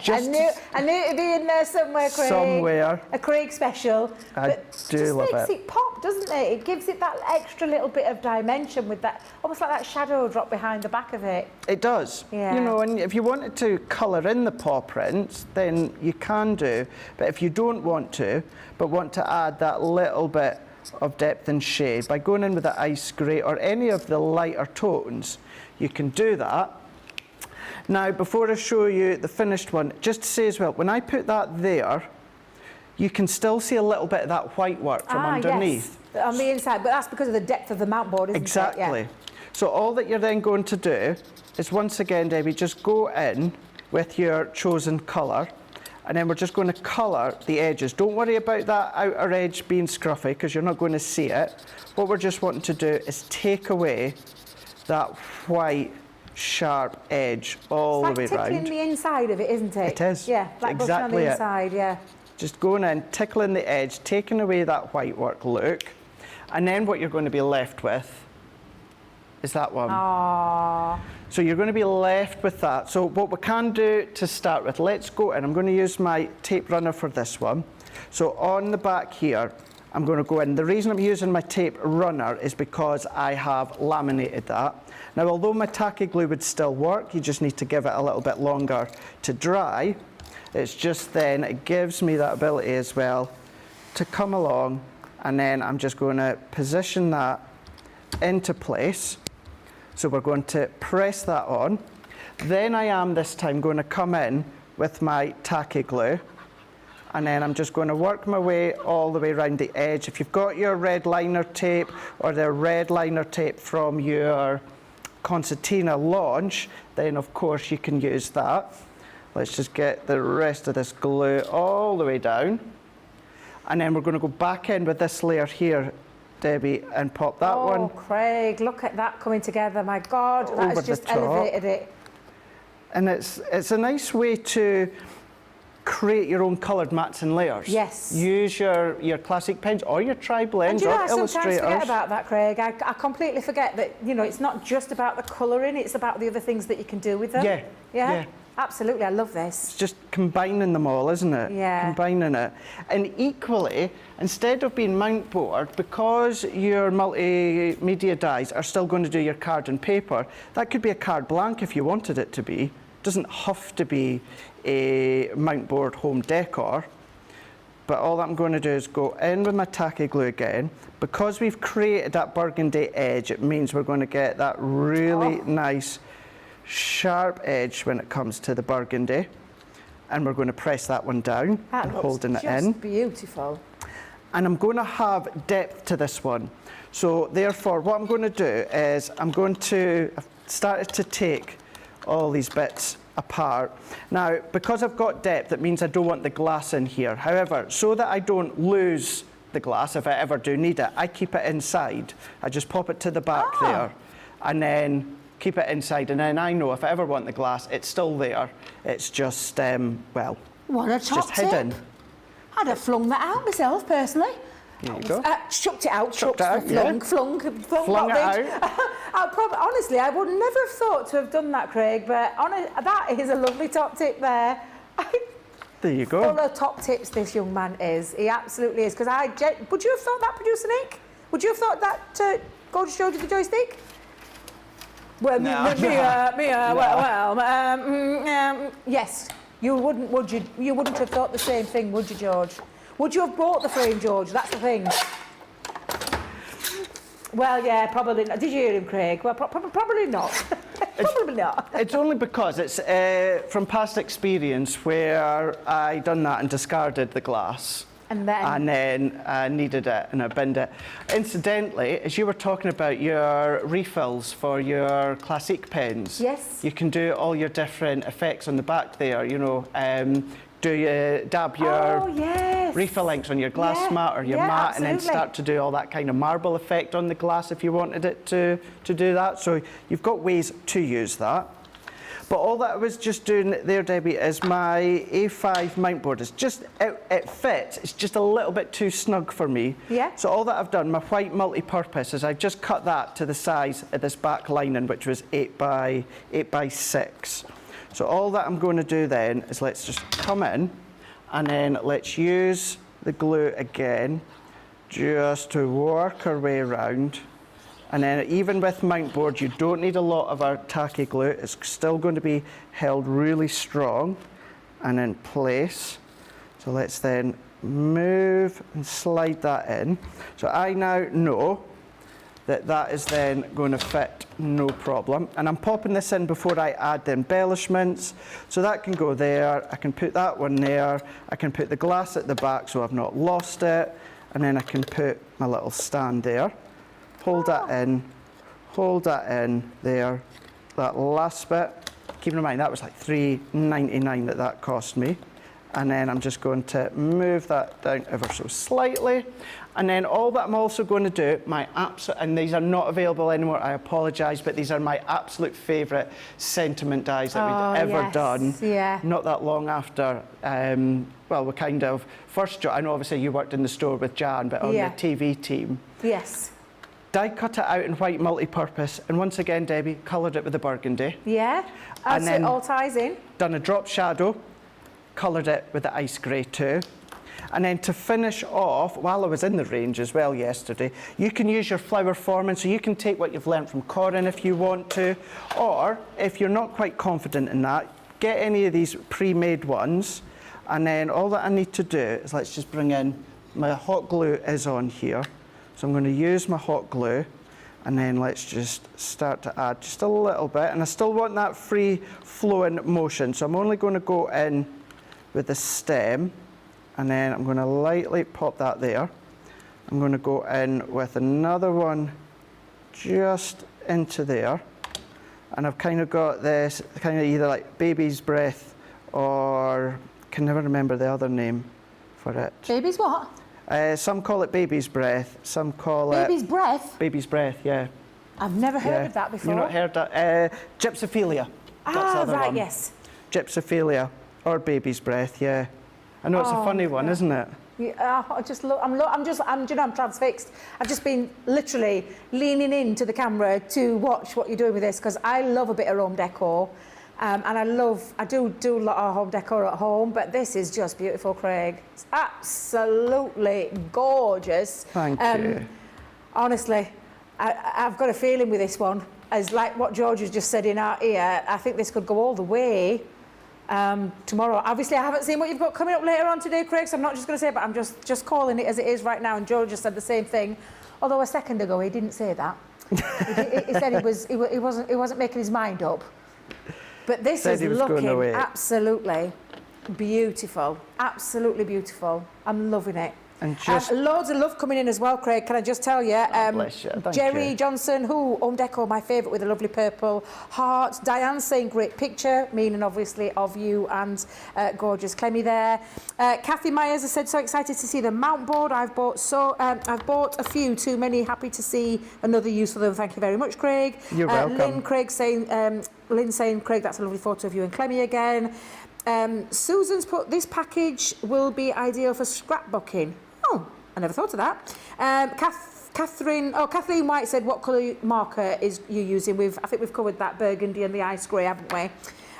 just I knew it'd be in there somewhere, Craig. somewhere. A Craig special. I but do just love makes it. it pop, doesn't it? It gives it that extra little bit of dimension with that, almost like that shadow drop behind the back of it. It does. Yeah. You know, and if you wanted to colour in the paw prints, then you can do. But if you don't want to, but want to add that little bit of depth and shade by going in with the ice grey or any of the lighter tones, you can do that. Now, before I show you the finished one, just to say as well, when I put that there, you can still see a little bit of that white work from underneath. Yes, on the inside, but that's because of the depth of the mount board, isn't Exactly. it? So all that you're then going to do is, once again, Debbie, just go in with your chosen colour, and then we're just going to colour the edges. Don't worry about that outer edge being scruffy, because you're not going to see it. What we're just wanting to do is take away that white sharp edge all the way It's like round. tickling the inside of it, isn't it? It is. Yeah, like brushing on Exactly the it. inside, yeah. Just going in, tickling the edge, taking away that white work look, and then what you're going to be left with is that one. Aww. So you're going to be left with that. So what we can do to start with, let's go in. I'm going to use my tape runner for this one. So on the back here, I'm going to go in. The reason I'm using my tape runner is because I have laminated that. Now, although my tacky glue would still work, you just need to give it a little bit longer to dry. It's just then, it gives me that ability as well to come along, and then I'm just going to position that into place. So we're going to press that on. Then I am this time going to come in with my tacky glue, and then I'm just going to work my way all the way around the edge. If you've got your red liner tape or the red liner tape from your concertina launch, then of course you can use that. Let's just get the rest of this glue all the way down. And then we're going to go back in with this layer here, Debbie, and pop that one. Oh, Craig, look at that coming together. My God, that over has the just top. elevated it. And it's a nice way to create your own coloured mats and layers. Yes. Use your classic pens or your tri-blends And do you know, or I sometimes illustrators. forget about that, Craig. I completely forget that, you know, it's not just about the colouring, it's about the other things that you can do with them. Yeah. Yeah? Yeah. Absolutely, I love this. It's just combining them all, isn't it? Yeah. Combining it. And equally, instead of being mount board, because your multimedia dies are still going to do your card and paper, that could be a card blank if you wanted it to be. It doesn't have to be a mount board home decor. But all I'm going to do is go in with my tacky glue again. Because we've created that burgundy edge, it means we're going to get that really nice sharp edge when it comes to the burgundy, and we're going to press that one down and holding it in. Beautiful. And I'm going to have depth to this one. So therefore, what I'm going to do is I've started to take all these bits apart. Now, because I've got depth, it means I don't want the glass in here. However, so that I don't lose the glass, if I ever do need it, I keep it inside. I just pop it to the back there, and then keep it inside, and then I know if I ever want the glass, it's still there. It's just, well, What a top just hidden. tip. I'd have flung that out myself, personally. There you go. Chucked it out, Chucked it out, flung it out. Honestly, I would never have thought to have done that, Craig, but that is a lovely top tip there. There you go. Full of top tips, this young man is. He absolutely is. Because would you have thought that, producer Nick? Would you have thought that Gorgeous showed you the joystick? Well, No. Yes. You wouldn't, would you? You wouldn't have thought the same thing, would you, George? Would you have bought the frame, George? That's the thing. Well, yeah, probably not. Did you hear him, Craig? Well, probably not. Probably not. It's only because it's from past experience where I done that and discarded the glass. And then Needed it and I binned it. Incidentally, as you were talking about your refills for your Classique pens, yes, you can do all your different effects on the back there, you know, dab your refill inks on your glass mat or your mat, absolutely. and then start to do all that kind of marble effect on the glass if you wanted it to do that. So you've got ways to use that. But all that I was just doing there, Debbie, is my A5 mount board. It's just, it fits, it's just a little bit too snug for me. Yeah. So all that I've done, my white multi-purpose, is I've just cut that to the size of this back lining, which was 8 by 6. So all that I'm going to do then is let's just come in and then let's use the glue again just to work our way around. And then even with mount board, you don't need a lot of our tacky glue. It's still going to be held really strong and in place. So let's then move and slide that in. So I now know that that is then going to fit no problem. And I'm popping this in before I add the embellishments. So that can go there. I can put that one there. I can put the glass at the back so I've not lost it. And then I can put my little stand there. Hold that in there. That last bit, keeping in mind that was like $3.99 that cost me. And then I'm just going to move that down ever so slightly. And then all that I'm also going to do, and these are not available anymore, I apologise, but these are my absolute favourite sentiment dies that we've ever done. Yeah. Not that long after, well, we kind of first, I know obviously you worked in the store with Jan, but on the TV team. Yes. Die cut it out in white multi-purpose, and once again, Debbie, coloured it with the burgundy. Yeah, and then it all ties in. Done a drop shadow, coloured it with the ice grey too. And then to finish off, while I was in the range as well yesterday, you can use your flower forming, so you can take what you've learnt from Corin if you want to, or if you're not quite confident in that, get any of these pre-made ones, and then all that I need to do is let's just bring in, my hot glue is on here. So I'm going to use my hot glue, and then let's just start to add just a little bit. And I still want that free flowing motion. So I'm only going to go in with the stem, and then I'm going to lightly pop that there. I'm going to go in with another one just into there. And I've kind of got this kind of either like baby's breath or can never remember the other name for it. Baby's what? Some call it baby's breath, some call Baby's breath? Baby's breath, yeah. I've never heard of that before. You've not heard that? Gypsophilia. That's the other right, one. yes. Gypsophilia, or baby's breath, yeah. I know it's a funny one, isn't it? Yeah, I'm transfixed. I've just been literally leaning into the camera to watch what you're doing with this, because I love a bit of home decor. And I do a lot of home decor at home, but this is just beautiful, Craig. It's absolutely gorgeous. Thank you. Honestly, I've got a feeling with this one, as like what George has just said in our ear, I think this could go all the way tomorrow. Obviously, I haven't seen what you've got coming up later on today, Craig, so I'm not just going to say it, but I'm just calling it as it is right now, and George just said the same thing, although a second ago he didn't say that. he said he wasn't making his mind up. But this is looking absolutely beautiful. Absolutely beautiful. I'm loving it. And just... loads of love coming in as well, Craig, can I just tell you. Bless you. Thank Jerry you. Johnson, home decor, my favourite, with a lovely purple heart. Diane saying great picture, meaning obviously of you and gorgeous Clemmy there. Kathy Myers has said, so excited to see the mount board. I've bought a few, too many. Happy to see another use for them. Thank you very much, Craig. You're welcome. Lynn saying, Craig, that's a lovely photo of you and Clemmy again. Susan's put, this package will be ideal for scrapbooking. Oh, I never thought of that. Kathleen White said, what colour marker is you using? I think we've covered that, burgundy and the ice grey, haven't we?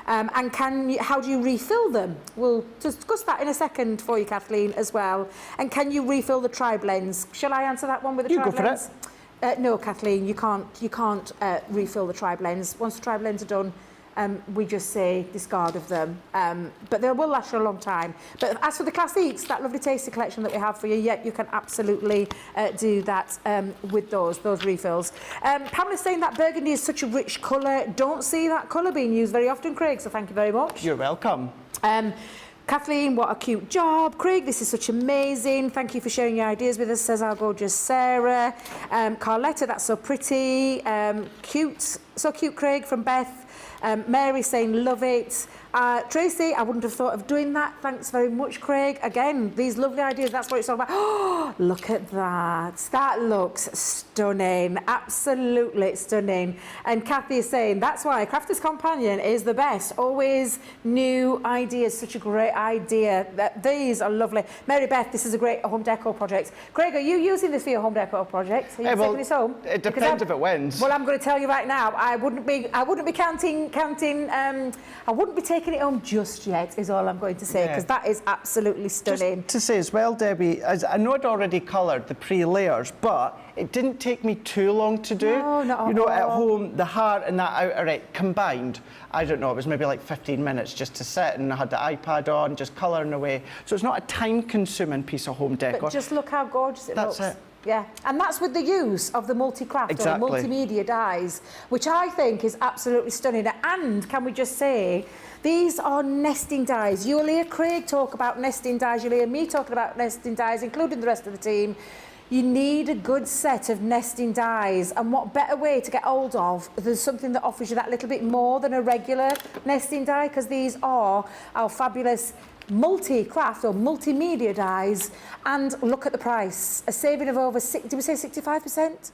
And how do you refill them? We'll discuss that in a second for you, Kathleen, as well. And can you refill the tri-blends? Shall I answer that one with the tri-blends? Go for it. No, Kathleen, you can't refill the tri-blends. Once the tri-blends are done, we just say discard of them, but they will last you a long time. But as for the classiques, that lovely tasty collection that we have for you, yeah, you can absolutely do that with those refills. Pamela's saying that burgundy is such a rich colour. Don't see that colour being used very often, Craig, so thank you very much. You're welcome. Kathleen, what a cute job. Craig, this is such amazing. Thank you for sharing your ideas with us, says our gorgeous Sarah. Carletta, that's so pretty. Cute, so cute, Craig, from Beth. Mary saying, love it. Tracy, I wouldn't have thought of doing that. Thanks very much, Craig. Again, these lovely ideas, that's what it's all about. Oh, look at that. That looks stunning. Absolutely stunning. And Kathy is saying, that's why Crafter's Companion is the best. Always new ideas. Such a great idea. These are lovely. Mary Beth, this is a great home decor project. Craig, are you using this for your home decor project? Are you taking this home? It depends if it wins. Well, I'm going to tell you right now, I wouldn't be counting. I wouldn't be taking it home just yet, is all I'm going to say, because that is absolutely stunning. Just to say as well, Debbie, as I know I'd already coloured the pre-layers, but it didn't take me too long to do. No, not at all. You know, at home, the heart and that outer combined, I don't know, it was maybe like 15 minutes just to sit, and I had the iPad on, just colouring away. So it's not a time-consuming piece of home decor. But just look how gorgeous it looks. That's it. Yeah, and that's with the use of the multi-craft or multimedia dyes, which I think is absolutely stunning. And can we just say, these are nesting dyes. You'll hear Craig talk about nesting dyes, you'll hear me talking about nesting dyes, including the rest of the team. You need a good set of nesting dyes, and what better way to get hold of than something that offers you that little bit more than a regular nesting dye, because these are our fabulous multi-craft or multimedia dyes, and look at the price. A saving of over, did we say 65%?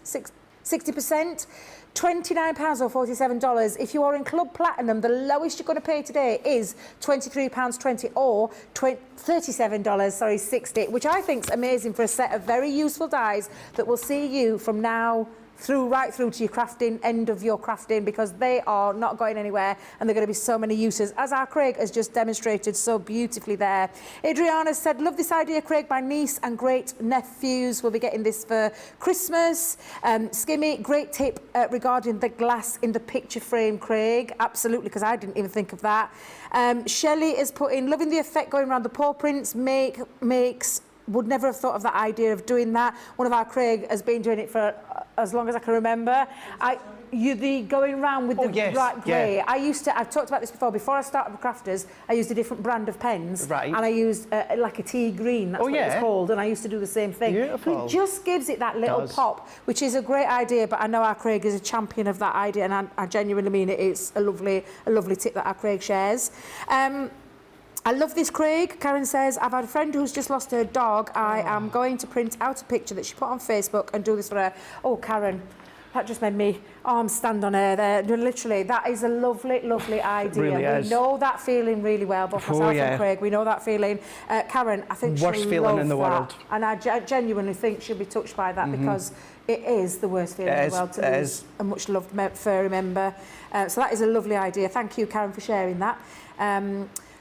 60%? £29 or $47. If you are in Club Platinum, the lowest you're going to pay today is £23.20 or $37.60, which I think is amazing for a set of very useful dyes that will see you from now right through to your crafting, end of your crafting, because they are not going anywhere, and they're going to be so many uses, as our Craig has just demonstrated so beautifully there. Adriana said, love this idea, Craig. My niece and great nephews will be getting this for Christmas. Skimmy, great tip regarding the glass in the picture frame, Craig. Absolutely, because I didn't even think of that. Shelley is putting, loving the effect going around the paw prints, makes would never have thought of that idea of doing that. One of our Craig has been doing it for as long as I can remember. Going around with the bright grey. I've talked about this before I started with Crafters, I used a different brand of pens. Right. And I used like a tea green, that's what it's called, and I used to do the same thing. Beautiful. It just gives it that little pop, which is a great idea, but I know our Craig is a champion of that idea, and I genuinely mean it. It's a lovely tip that our Craig shares. I love this, Craig. Karen says, I've had a friend who's just lost her dog. I am going to print out a picture that she put on Facebook and do this for her. Oh, Karen, that just made me arms stand on her there. Literally, that is a lovely, lovely idea. Really we know that feeling really well, both myself and Craig. We know that feeling. Karen, I think worst feeling in the world. And I genuinely think she'll be touched by that, because it is the worst feeling in the world to lose a much-loved furry member. So that is a lovely idea. Thank you, Karen, for sharing that.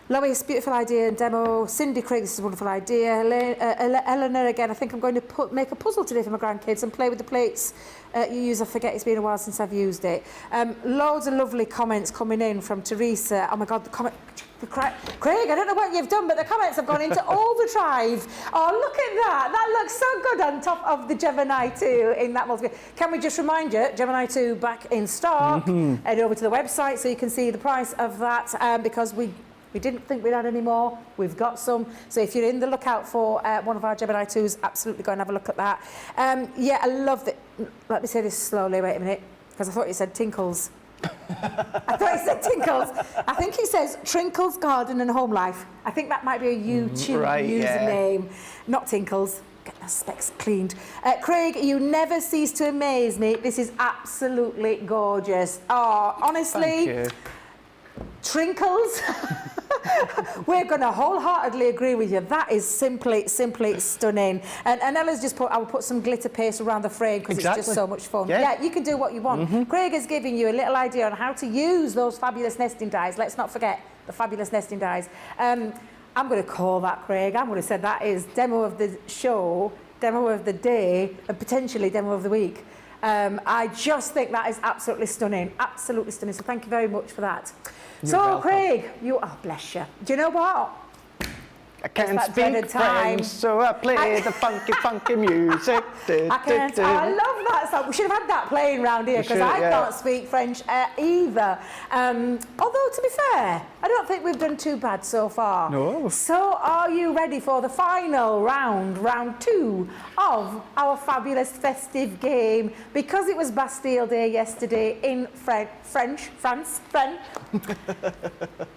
Lois, beautiful idea and demo. Cindy, Craig, this is a wonderful idea. Eleanor, again, I think I'm going to make a puzzle today for my grandkids and play with the plates you use. I forget, it's been a while since I've used it. Loads of lovely comments coming in from Teresa. Oh my God, Craig, I don't know what you've done, but the comments have gone into overdrive. Oh, look at that. That looks so good on top of the Gemini 2 in that multi. Can we just remind you, Gemini 2 back in stock. Head over to the website so you can see the price of that, because We didn't think we'd had any more. We've got some. So if you're in the lookout for one of our Gemini 2s, absolutely go and have a look at that. Yeah, I love that. Let me say this slowly. Wait a minute, because I thought you said Tinkles. I thought he said Tinkles. I think he says Trinkles Garden and Home Life. I think that might be a YouTube username, not Tinkles. Get the specs cleaned. Craig, you never cease to amaze me. This is absolutely gorgeous. Oh, honestly, Thank you. Trinkles. We're going to wholeheartedly agree with you. That is simply stunning. And Ella's just put, I will put some glitter paste around the frame because it's just so much fun. Yeah, you can do what you want. Craig has given you a little idea on how to use those fabulous nesting dies. Let's not forget the fabulous nesting dies. I'm going to call that, Craig. I'm going to say that is demo of the show, demo of the day, and potentially demo of the week. I just think that is absolutely stunning. Absolutely stunning. So thank you very much for that. You're welcome. Craig, oh, bless you. Do you know what? I can't speak French, so I play the funky music. I love that song. We should have had that playing around here because I can't speak French either. Although, to be fair, I don't think we've done too bad so far. No. So are you ready for the final round, round 2 of our fabulous festive game? Because it was Bastille Day yesterday in France.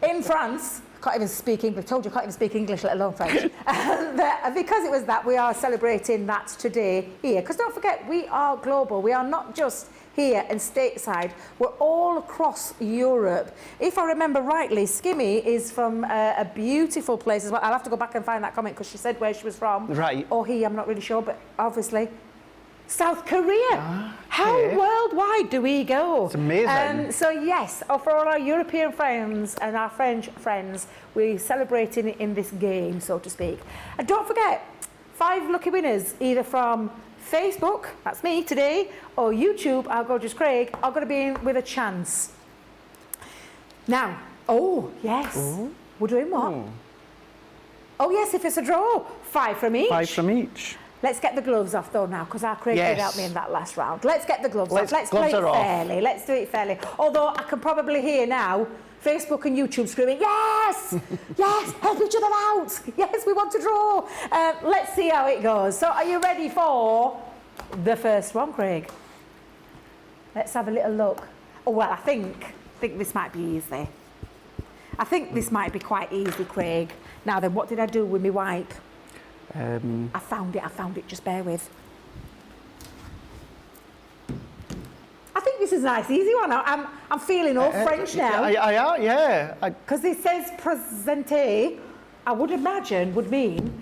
In France. Can't even speak English. I told you I can't even speak English, let alone French. Because it was that, we are celebrating that today here. Because don't forget, we are global. We are not just here and stateside. We're all across Europe. If I remember rightly, Skimmy is from a beautiful place as well. I'll have to go back and find that comment because she said where she was from. Right. Or he, I'm not really sure, but obviously. South Korea. How worldwide do we go? It's amazing. So yes, for all our European friends and our French friends, we're celebrating in this game, so to speak. And don't forget, 5 lucky winners, either from Facebook, that's me today, or YouTube, our gorgeous Craig, are going to be in with a chance. Now, we're doing what? Oh yes, if it's a draw, 5 from each. 5 from each. Let's get the gloves off though now, because our Craig did help me in that last round. Let's get the gloves off. Let's play it fairly. Let's do it fairly. Although I can probably hear now Facebook and YouTube screaming, yes, yes, help each other out. Yes, we want to draw. Let's see how it goes. So are you ready for the first one, Craig? Let's have a little look. Oh, well, I think this might be easy. I think this might be quite easy, Craig. Now then, what did I do with my wipe? I found it, just bear with. I think this is a nice, easy one. I'm feeling all French now. Yeah. Because it says présenter, I would imagine would mean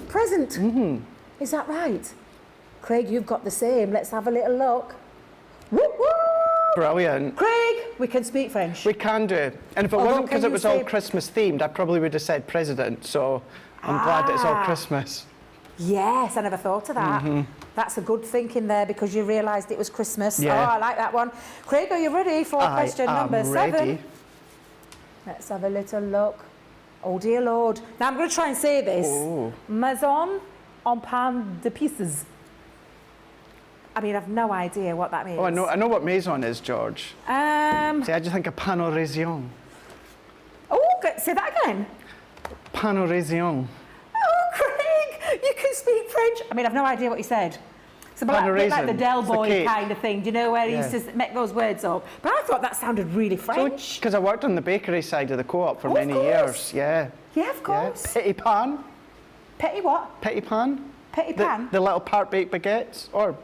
present. Is that right? Craig, you've got the same. Let's have a little look. Whoop, whoop. Brilliant. Craig, we can speak French. We can do. And if it wasn't because it was all Christmas themed, I probably would have said president, so I'm glad it's all Christmas. Yes, I never thought of that. That's a good thinking there because you realised it was Christmas. Yeah. Oh, I like that one. Craig, are you ready for question number 7? Ready. Let's have a little look. Oh, dear Lord. Now, I'm going to try and say this. Maison en pain de pieces. I mean, I've no idea what that means. Oh, I know what maison is, George. See, I just think of panoration. Oh, say that again. Panoration. Oh, Craig, you can speak French. I mean, I've no idea what you said. It's a bit like the Del Boy kind of thing, do you know, where he used to make those words up. But I thought that sounded really French. Because I worked on the bakery side of the co-op for many years. Yeah. Yeah, of course. Yeah. Petit pan. Petit what? Petit pan. Petit pan? The little part-baked baguettes, or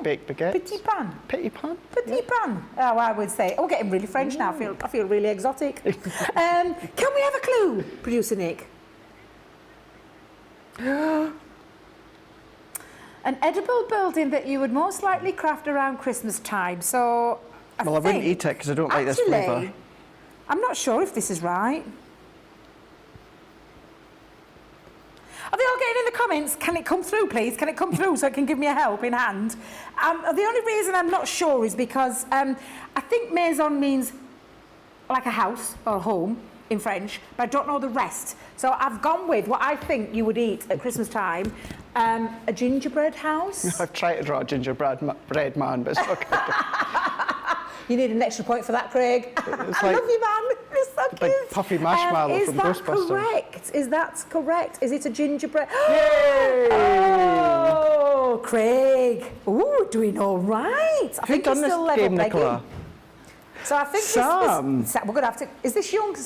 baked baguettes. Petit pan. Petit pan. Petit pan. Oh, I would say. Oh, we're getting really French now. I feel really exotic. Can we have a clue, producer Nick? An edible building that you would most likely craft around Christmas time. So, I wouldn't eat it because I don't like this flavour. I'm not sure if this is right. Are they all getting in the comments? Can it come through, please? Can it come through so it can give me a helping hand? The only reason I'm not sure is because I think maison means like a house or a home in French, but I don't know the rest. So I've gone with what I think you would eat at Christmas time, a gingerbread house. I've tried to draw a gingerbread man, but it's okay. You need an extra point for that, Craig. I love you, man. You're so Big cute. puffy marshmallow from Ghostbusters. Correct? Is that correct? Is it a gingerbread? Yay! Oh, Craig. Ooh, doing all right. I think done you're this still level game, pegging. Nicola? So I think Sam. we're going to have to. Is this young?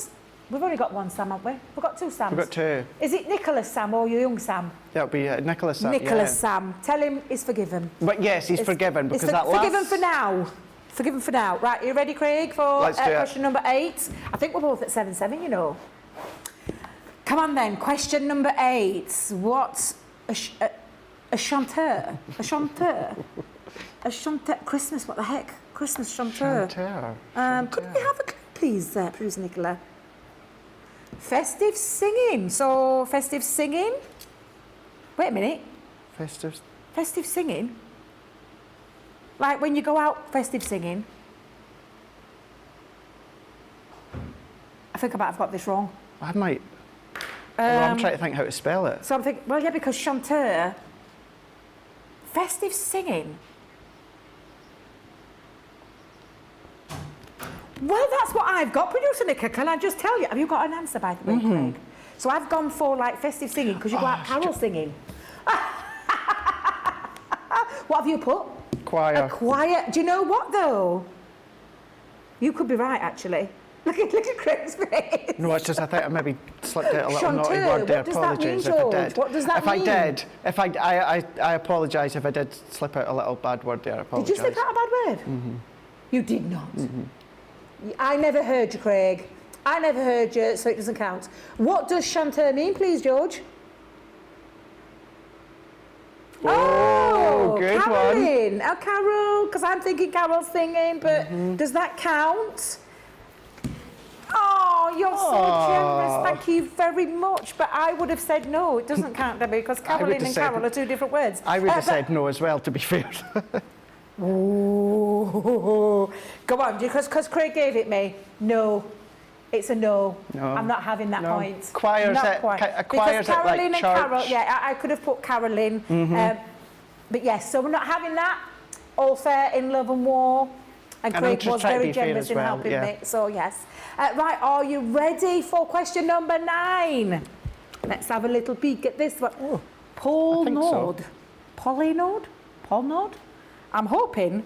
We've only got one Sam, haven't we? We've got two Sams. We've got two. Is it Nicholas Sam or your young Sam? That'll be Nicholas. Nicholas Sam. Tell him he's forgiven. But yes, he's forgiven because that forgiven last... for now. Forgiven for now. Right, are you ready, Craig, for Let's do it. question number 8? I think we're both at 7-7, you know. Come on then, question number 8. What's a chanteur? A chanteur? A chanteur? Christmas, what the heck? Christmas chanteur. Could we have a clue, please, please, Nicola? Festive singing. So, festive singing? Wait a minute. Festive singing? Like when you go out festive singing? I think I might have got this wrong. I might. I'm trying to think how to spell it. So I'm thinking, well, yeah, because chanteur, festive singing. Well, that's what I've got. Producer Nicola, can I just tell you? Have you got an answer, by the way, Craig? So I've gone for like festive singing because you go out carol singing. What have you put? Choir. A choir. Do you know what though? You could be right, actually. Look at Craig's face. No, it's just I think I maybe slipped out a little naughty Chanteur, word there. what does that mean, Apologies if I George? did. What does that mean? If I apologise if I did slip out a little bad word there. I apologise. Did you slip out a bad word? You did not. I never heard you, Craig. I never heard you, so it doesn't count. What does chanteur mean, please, George? Oh, good caroling. Oh, carol, because I'm thinking carol singing, but does that count? Oh, you're so generous. Thank you very much. But I would have said no, it doesn't count, Debbie, because caroling and carol are two different words. I would have said no as well, to be fair. Oh, go on, because Craig gave it me. No, it's a no. I'm not having that point. Choir's not at, quite. a choir's because at like caroling and church. carol, yeah, I could have put caroling. But yes, so we're not having that. All fair in love and war. And Craig was very generous in helping me. So yes. Right, are you ready for question number 9? Let's have a little peek at this one. Oh, Paul Nord. Polynode? Paul Nord? I'm hoping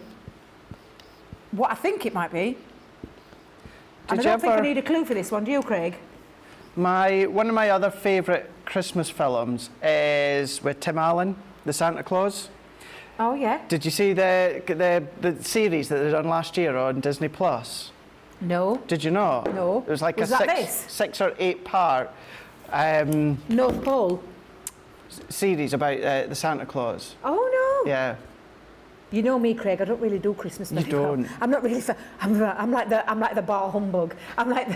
what I think it might be. And I don't think I need a clue for this one, do you, Craig? One of my other favourite Christmas films is with Tim Allen, The Santa Claus. Oh, yeah. Did you see the series that they done last year on Disney Plus? No. Did you not? No. It was like Was a that six or 8 part North Pole? series about the Santa Claus. Oh, no. Yeah. You know me, Craig. I don't really do Christmas music. You don't. I'm not really. I'm like the bar humbug. I'm like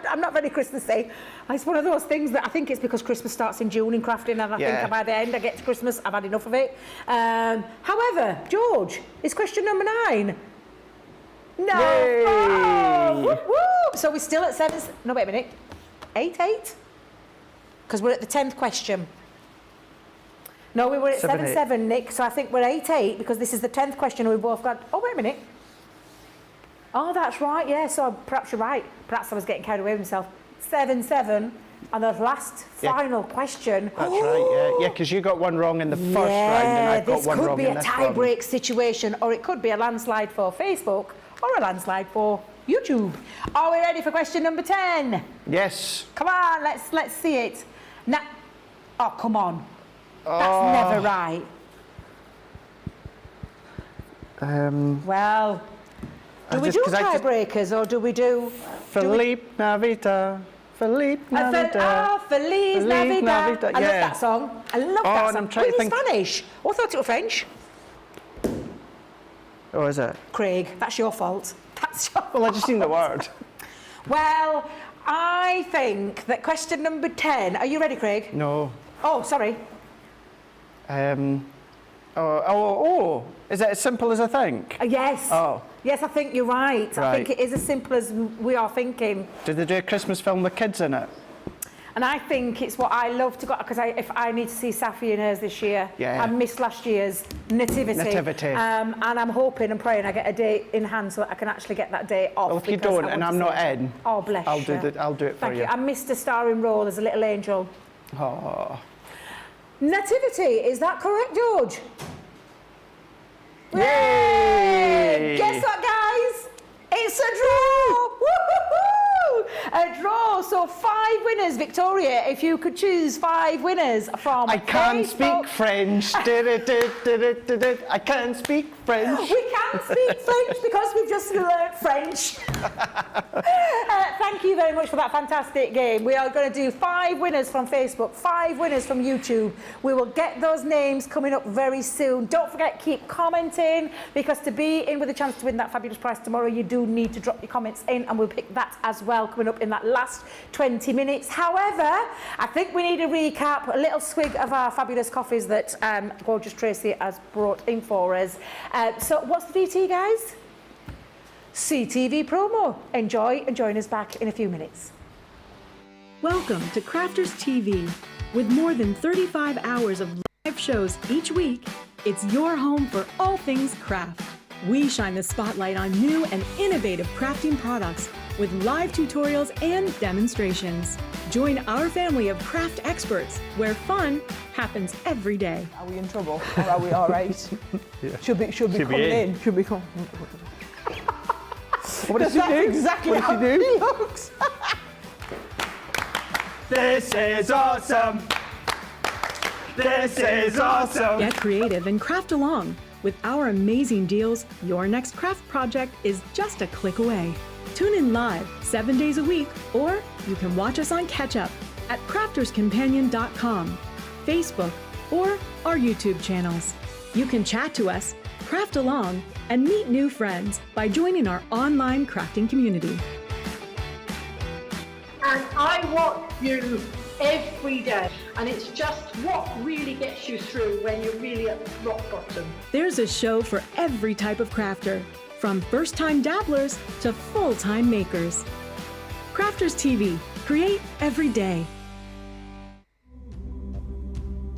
I'm not very Christmassy. It's one of those things that I think it's because Christmas starts in June in crafting, and I think by the end I get to Christmas, I've had enough of it. However, George, it's question number 9. No. Oh, whoop, whoop. So we're still at 7. No, wait a minute. 8. Because we're at the 10th question. No, we were at 7-7, Nick, so I think we're 8-8 because this is the 10th question and we both got... Oh, wait a minute. Oh, that's right, yeah, so perhaps you're right. Perhaps I was getting carried away with myself. 7-7, and the last final question. That's right, yeah, because you got one wrong in the first round and I've got one wrong in this this could be a tie-break situation, or it could be a landslide for Facebook, or a landslide for YouTube. Are we ready for question number 10? Yes. Come on, let's see it. Now, oh, come on. That's never right. Well, do we do tiebreakers or do we do... Feliz Navidad, Feliz Navidad. Feliz Navidad. I love yeah. that song. I love that song. I'm trying to think... Spanish. Oh, I thought it was French. Oh, is it? Craig, that's your fault. That's your Well, I just seen the word. Well, I think that question number 10... Are you ready, Craig? No. Oh, sorry. Is it as simple as I think? Yes. Oh. Yes, I think you're right. I think it is as simple as we are thinking. Did they do a Christmas film with kids in it? And I think it's what I love to go, because if I need to see Safi in hers this year, Yeah. I missed last year's nativity. And I'm hoping and praying I get a date in hand so that I can actually get that day off. Well, if you don't and I'm not in, oh, bless I'll you. I'll do it for Thank you. I missed a starring role as a little angel. Oh. Nativity, is that correct, George? Yay! Guess what, guys? It's a draw! Woo-hoo-hoo! A draw. So 5 winners, Victoria. If you could choose 5 winners from I can't Facebook. speak French. I can't speak French. We can speak French because we've just learnt French. Thank you very much for that fantastic game. We are going to do 5 winners from Facebook, 5 winners from YouTube. We will get those names coming up very soon. Don't forget, keep commenting, because to be in with a chance to win that fabulous prize tomorrow, you do need to drop your comments in, and we'll pick that as well coming up in that last 20 minutes. However, I think we need a recap, a little swig of our fabulous coffees that gorgeous Tracy has brought in for us. So what's the VT, guys? CTV promo. Enjoy and join us back in a few minutes. Welcome to Crafters TV. With more than 35 hours of live shows each week, it's your home for all things craft. We shine the spotlight on new and innovative crafting products with live tutorials and demonstrations. Join our family of craft experts where fun happens every day. Are we in trouble or are we all right? Should be coming in. Should be coming. What does he do? Exactly what how does he do? he looks. This is awesome. This is awesome. Get creative and craft along. With our amazing deals, your next craft project is just a click away. Tune in live 7 days a week, or you can watch us on Catch Up at crafterscompanion.com, Facebook, or our YouTube channels. You can chat to us, craft along, and meet new friends by joining our online crafting community. And I watch you every day, and it's just what really gets you through when you're really at rock bottom. There's a show for every type of crafter, from first-time dabblers to full-time makers. Crafters TV, create every day.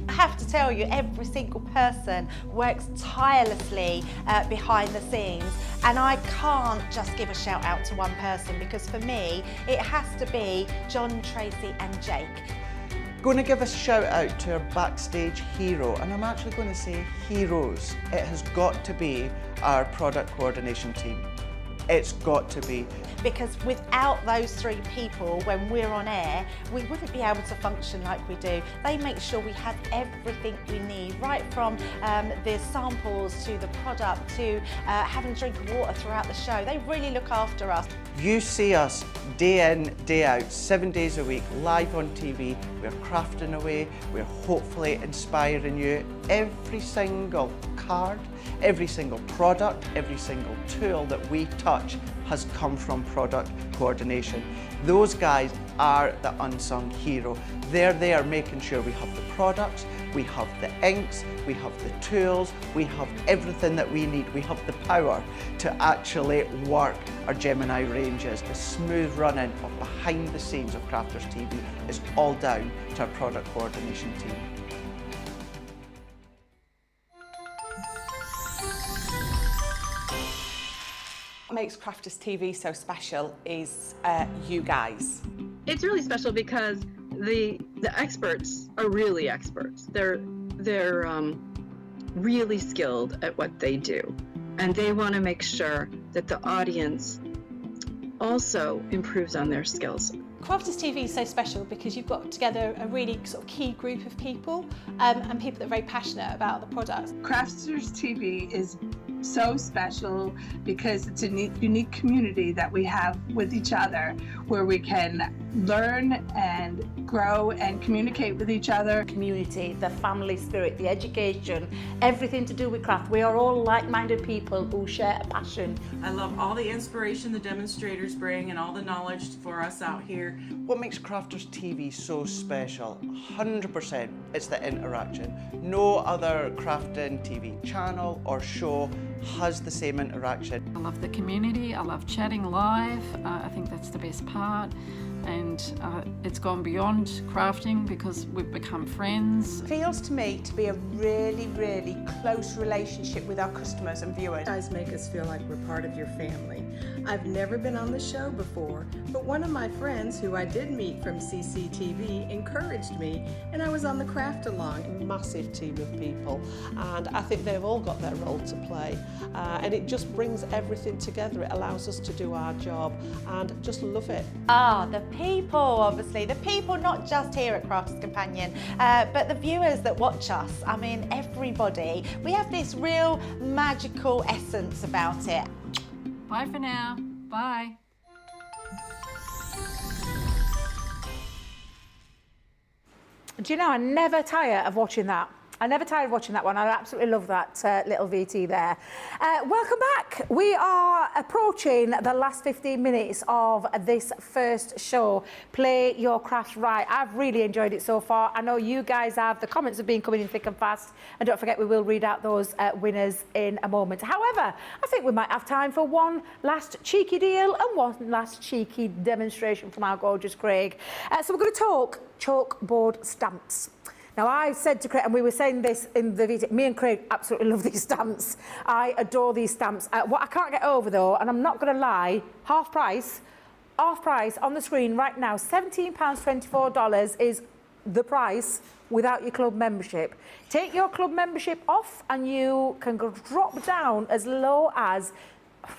I have to tell you, every single person works tirelessly behind the scenes, and I can't just give a shout out to one person, because for me it has to be John, Tracy and Jake. Going to give a shout out to our backstage hero, and I'm actually going to say heroes. It has got to be our product coordination team. It's got to be. Because without those 3 people, when we're on air, we wouldn't be able to function like we do. They make sure we have everything we need, right from the samples to the product to having a drink of water throughout the show. They really look after us. You see us day in, day out, 7 days a week, live on TV. We're crafting away, we're hopefully inspiring you. Every single card, every single product, every single tool that we touch has come from product coordination. Those guys are the unsung hero. They're there making sure we have the products, we have the inks, we have the tools, we have everything that we need. We have the power to actually work our Gemini ranges. The smooth running of behind the scenes of Crafters TV is all down to our product coordination team. What makes Crafters TV so special is you guys. It's really special because the experts are really experts. They're really skilled at what they do, and they want to make sure that the audience also improves on their skills. Crafters TV is so special because you've got together a really sort of key group of people and people that are very passionate about the products. Crafters TV is so special because it's a unique community that we have with each other, where we can learn and grow and communicate with each other. Community, the family spirit, the education, everything to do with craft. We are all like-minded people who share a passion. I love all the inspiration the demonstrators bring and all the knowledge for us out here. What makes Crafters TV so special? 100% it's the interaction. No other crafting TV channel or show has the same interaction. I love the community, I love chatting live. I think that's the best part. And it's gone beyond crafting because we've become friends. Feels to me to be a really, really close relationship with our customers and viewers. You guys make us feel like we're part of your family. I've never been on the show before, but one of my friends who I did meet from CCTV encouraged me, and I was on the craft along. Massive team of people, and I think they've all got their role to play, and it just brings everything together. It allows us to do our job and just love it. The people, obviously, the people not just here at Crafters Companion, but the viewers that watch us. I mean, everybody. We have this real magical essence about it. Bye for now. Bye. Do you know, I never tire of watching that. I never tired of watching that one. I absolutely love that little VT there. Welcome back. We are approaching the last 15 minutes of this first show, Play Your Craft Right. I've really enjoyed it so far. I know you guys have. The comments have been coming in thick and fast. And don't forget, we will read out those winners in a moment. However, I think we might have time for one last cheeky deal and one last cheeky demonstration from our gorgeous Craig. So we're going to talk chalkboard stamps. Now, I said to Craig, and we were saying this in the video, me and Craig absolutely love these stamps. I adore these stamps. What I can't get over, though, and I'm not going to lie, half price on the screen right now, £17.24 is the price without your club membership. Take your club membership off and you can drop down as low as,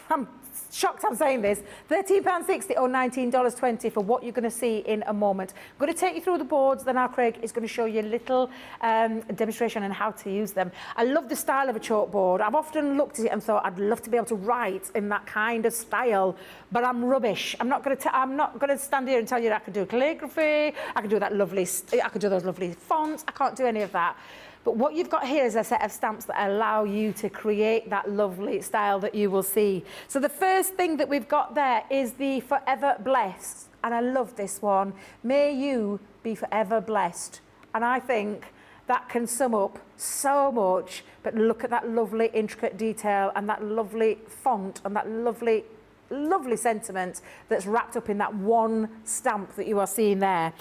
I'm shocked I'm saying this, £13.60 or $19.20 for what you're going to see in a moment. I'm going to take you through the boards, then our Craig is going to show you a little demonstration on how to use them. I love the style of a chalkboard. I've often looked at it and thought I'd love to be able to write in that kind of style, but I'm rubbish. I'm not going to stand here and tell you I can do calligraphy, I can do those lovely fonts. I can't do any of that. But what you've got here is a set of stamps that allow you to create that lovely style that you will see. So the first thing that we've got there is the Forever Blessed. And I love this one. May you be forever blessed. And I think that can sum up so much. But look at that lovely intricate detail and that lovely font and that lovely sentiment that's wrapped up in that one stamp that you are seeing there.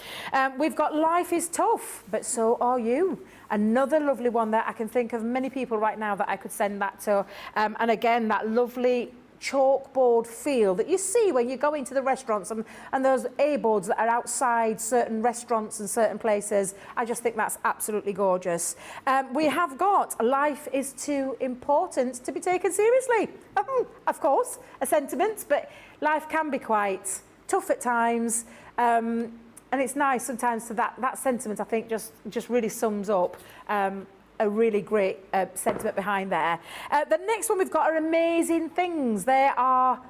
We've got Life is Tough, but so are you. Another lovely one there. I can think of many people right now that I could send that to. And again, that lovely chalkboard feel that you see when you go into the restaurants and those A-boards that are outside certain restaurants and certain places. I just think that's absolutely gorgeous. We have got Life is Too Important to be taken seriously. Of course, a sentiment, but life can be quite tough at times. And it's nice sometimes to that sentiment, I think, just really sums up a really great sentiment behind there. The next one we've got are Amazing Things. They are,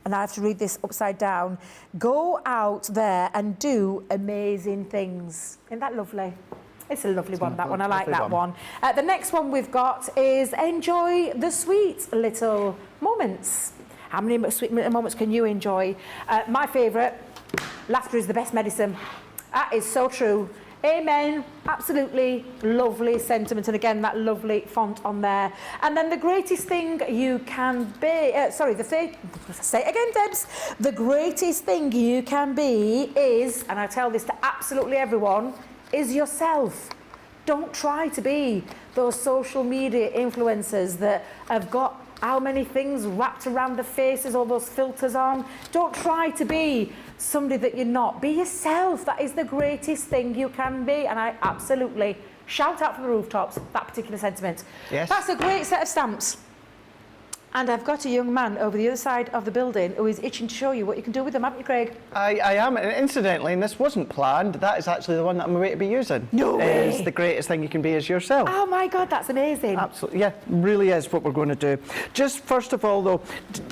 and I have to read this upside down, go out there and do amazing things. Isn't that lovely? It's a lovely one, that one. I like that one. The next one we've got is enjoy the sweet little moments. How many sweet little moments can you enjoy? My favourite, laughter is the best medicine. That is so true. Amen. Absolutely lovely sentiment. And again, that lovely font on there. And then the greatest thing you can be... say it again, Debs. The greatest thing you can be is, and I tell this to absolutely everyone, is yourself. Don't try to be those social media influencers that have got how many things wrapped around the faces, all those filters on. Don't try to be somebody that you're not. Be yourself. That is the greatest thing you can be. And I absolutely shout out from the rooftops that particular sentiment. Yes. That's a great set of stamps. And I've got a young man over the other side of the building who is itching to show you what you can do with them, haven't you, Craig? I am, and incidentally, and this wasn't planned, that is actually the one that I'm going to be using. No way! It's the greatest thing you can be as yourself. Oh my God, that's amazing. Absolutely, yeah, really is what we're going to do. Just first of all, though,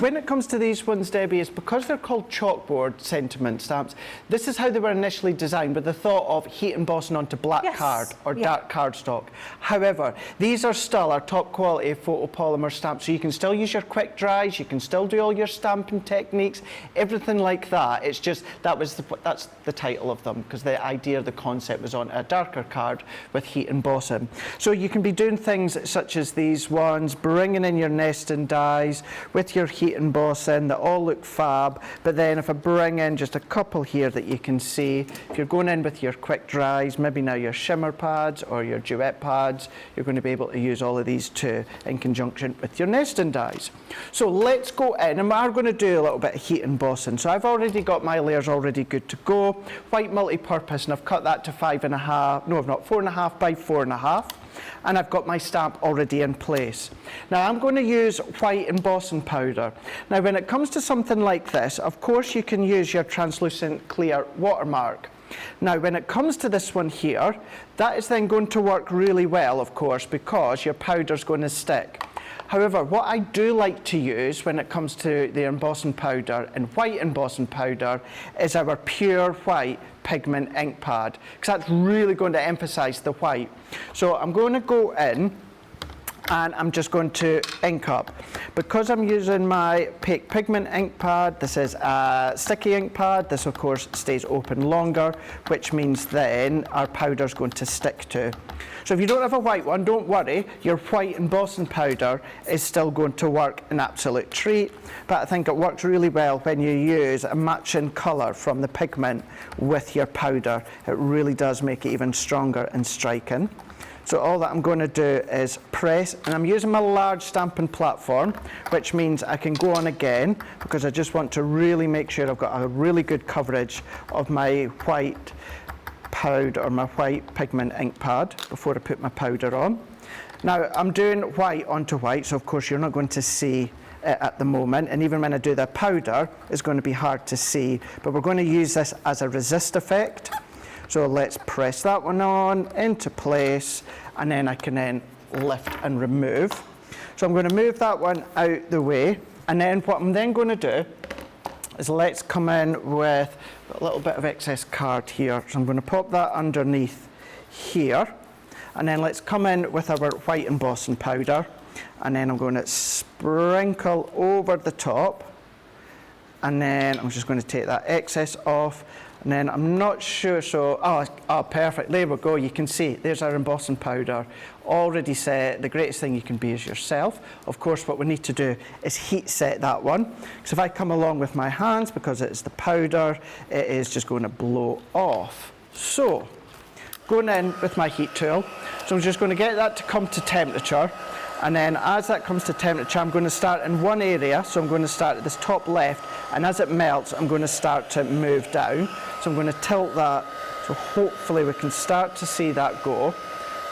when it comes to these ones, Debbie, is because they're called chalkboard sentiment stamps, this is how they were initially designed, with the thought of heat embossing onto black card or dark cardstock. However, these are still our top quality photopolymer stamps, so you can still use use your quick dries, you can still do all your stamping techniques, everything like that. It's just, that's the title of them, because the idea, the concept was on a darker card with heat embossing. So you can be doing things such as these ones, bringing in your nesting dies with your heat embossing that all look fab. But then if I bring in just a couple here that you can see, if you're going in with your quick dries, maybe now your shimmer pads or your duet pads, you're going to be able to use all of these too in conjunction with your nesting dies. So let's go in, and we're going to do a little bit of heat embossing. So I've already got my layers already good to go. White multi-purpose, and I've cut that to 5.5, no I've not, 4.5 by 4.5. And I've got my stamp already in place. Now I'm going to use white embossing powder. Now when it comes to something like this, of course you can use your translucent clear watermark. Now when it comes to this one here, that is then going to work really well, of course, because your powder's going to stick. However, what I do like to use when it comes to the embossing powder and white embossing powder is our pure white pigment ink pad, because that's really going to emphasize the white. So I'm going to go in and I'm just going to ink up. Because I'm using my pigment ink pad, this is a sticky ink pad, this of course stays open longer, which means then our powder's going to stick to. So if you don't have a white one, don't worry, your white embossing powder is still going to work an absolute treat, but I think it works really well when you use a matching colour from the pigment with your powder. It really does make it even stronger and striking. So all that I'm going to do is press, and I'm using my large stamping platform, which means I can go on again, because I just want to really make sure I've got a really good coverage of my white powder or my white pigment ink pad before I put my powder on. Now I'm doing white onto white, so of course you're not going to see it at the moment, and even when I do the powder it's going to be hard to see, but we're going to use this as a resist effect. So let's press that one on into place, and then I can then lift and remove. So I'm going to move that one out the way, and then what I'm then going to do is let's come in with a little bit of excess card here. So I'm going to pop that underneath here, and then let's come in with our white embossing powder, and then I'm going to sprinkle over the top, and then I'm just going to take that excess off. And then I'm not sure, so, oh, perfect, there we go, you can see, there's our embossing powder, already set. The greatest thing you can be is yourself. Of course, what we need to do is heat set that one. So if I come along with my hands, because it's the powder, it is just going to blow off. So, going in with my heat tool, so I'm just going to get that to come to temperature. And then as that comes to temperature, I'm going to start in one area. So I'm going to start at this top left, and as it melts, I'm going to start to move down. So I'm going to tilt that, so hopefully we can start to see that go.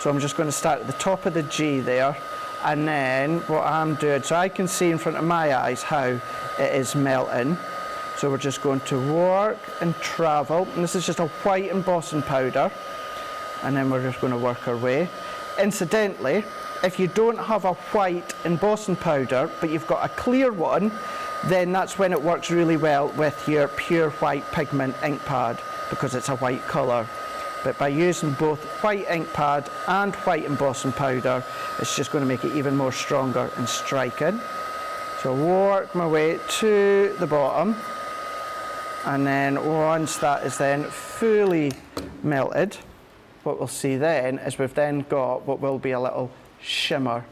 So I'm just going to start at the top of the G there, and then what I'm doing, so I can see in front of my eyes how it is melting. So we're just going to work and travel, and this is just a white embossing powder, and then we're just going to work our way. Incidentally, if you don't have a white embossing powder, but you've got a clear one, then that's when it works really well with your pure white pigment ink pad, because it's a white colour. But by using both white ink pad and white embossing powder, it's just going to make it even more stronger and striking. So work my way to the bottom, and then once that is then fully melted, what we'll see then is we've then got what will be a little shimmer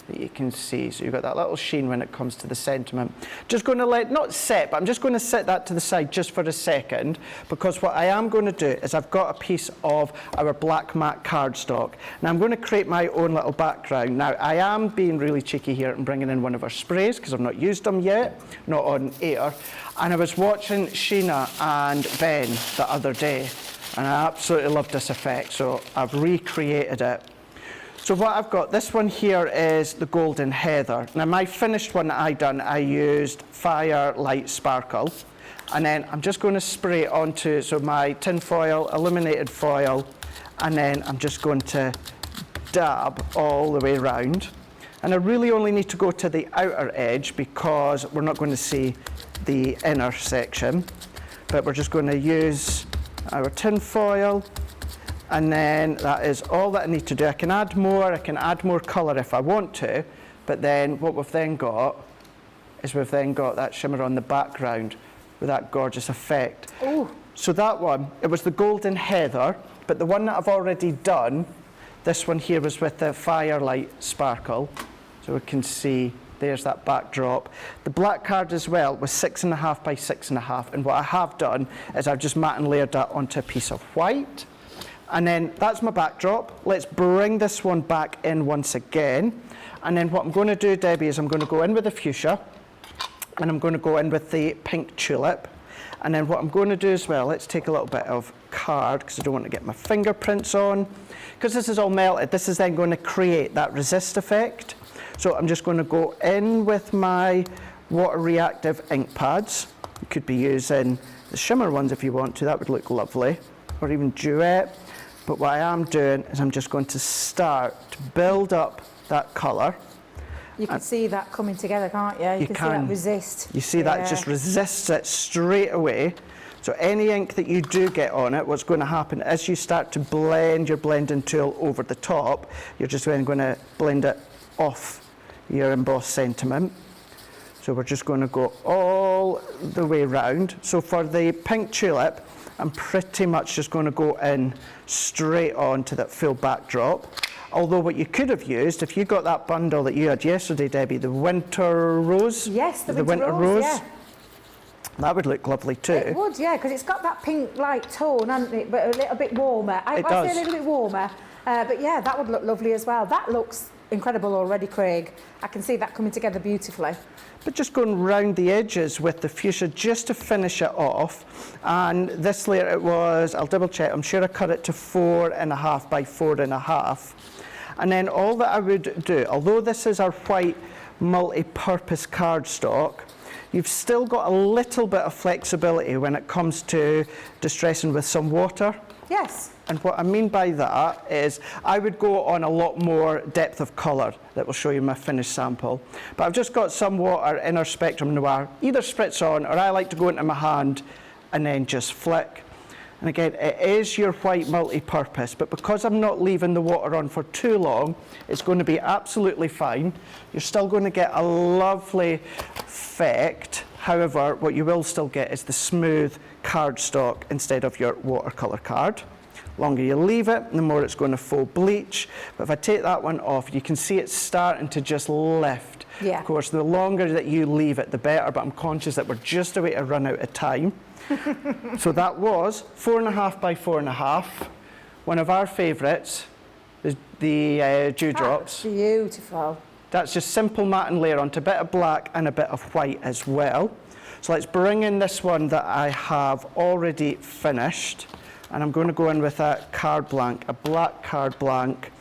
that you can see. So you've got that little sheen when it comes to the sentiment. Just going to let, not set, but I'm just going to set that to the side just for a second, because what I am going to do is I've got a piece of our black matte cardstock. Now I'm going to create my own little background. Now I am being really cheeky here and bringing in one of our sprays, because I've not used them yet, not on air. And I was watching Sheena and Ben the other day, and I absolutely loved this effect, so I've recreated it. So what I've got, this one here is the Golden Heather. Now my finished one that I done, I used Fire Light Sparkle. And then I'm just going to spray it onto, so my tin foil, illuminated foil, and then I'm just going to dab all the way around. And I really only need to go to the outer edge because we're not going to see the inner section. But we're just going to use our tin foil, and then that is all that I need to do. I can add more colour if I want to, but then what we've then got is we've then got that shimmer on the background with that gorgeous effect. Oh. So that one, it was the golden heather, but the one that I've already done, this one here was with the firelight sparkle. So we can see there's that backdrop. The black card as well was 6.5 by 6.5, and what I have done is I've just matte and layered that onto a piece of white. And then that's my backdrop. Let's bring this one back in once again. And then what I'm going to do, Debbie, is I'm going to go in with the fuchsia, and I'm going to go in with the pink tulip. And then what I'm going to do as well, let's take a little bit of card, because I don't want to get my fingerprints on. Because this is all melted, this is then going to create that resist effect. So I'm just going to go in with my water reactive ink pads. You could be using the shimmer ones if you want to, that would look lovely. Or even duet. But what I am doing is I'm just going to start to build up that colour. You can see that coming together, can't you? You can see that resist. You see that just resists it straight away. So any ink that you do get on it, what's going to happen as you start to blend your blending tool over the top, you're just then going to blend it off your embossed sentiment. So we're just going to go all the way round. So for the pink tulip, I'm pretty much just going to go in straight on to that full backdrop. Although what you could have used, if you got that bundle that you had yesterday, Debbie, the winter rose. Yes, the winter rose, yeah. That would look lovely too. It would, yeah, because it's got that pink light tone, hasn't it? But a little bit warmer. I say a little bit warmer. But yeah, that would look lovely as well. That looks incredible already, Craig. I can see that coming together beautifully. But just going round the edges with the fuchsia just to finish it off. And this layer it was, I'll double check, I'm sure I cut it to 4.5 by 4.5. And then all that I would do, although this is our white multi-purpose cardstock, you've still got a little bit of flexibility when it comes to distressing with some water. Yes. And what I mean by that is I would go on a lot more depth of colour that will show you my finished sample. But I've just got some water in our Spectrum Noir, either spritz on, or I like to go into my hand and then just flick. And again, it is your white multi-purpose, but because I'm not leaving the water on for too long, it's going to be absolutely fine. You're still going to get a lovely effect. However, what you will still get is the smooth cardstock instead of your watercolour card. The longer you leave it, the more it's going to full bleach. But if I take that one off, you can see it's starting to just lift. Yeah. Of course, the longer that you leave it, the better, but I'm conscious that we're just about to run out of time. So that was 4.5 by 4.5. One of our favourites, the dewdrops. That's beautiful. That's just simple matte and layer onto a bit of black and a bit of white as well. So let's bring in this one that I have already finished. And I'm going to go in with a card blank, a black card blank.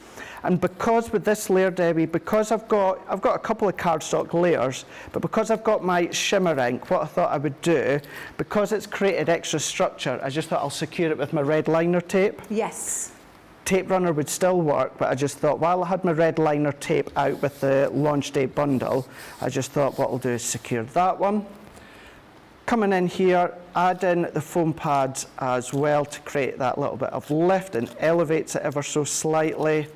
And because with this layer, Debbie, because I've got a couple of cardstock layers, but because I've got my shimmer ink, what I thought I would do, because it's created extra structure, I just thought I'll secure it with my red liner tape. Yes. Tape runner would still work, but I just thought while I had my red liner tape out with the launch day bundle, I just thought what I'll do is secure that one. Coming in here, add in the foam pads as well to create that little bit of lift and elevates it ever so slightly.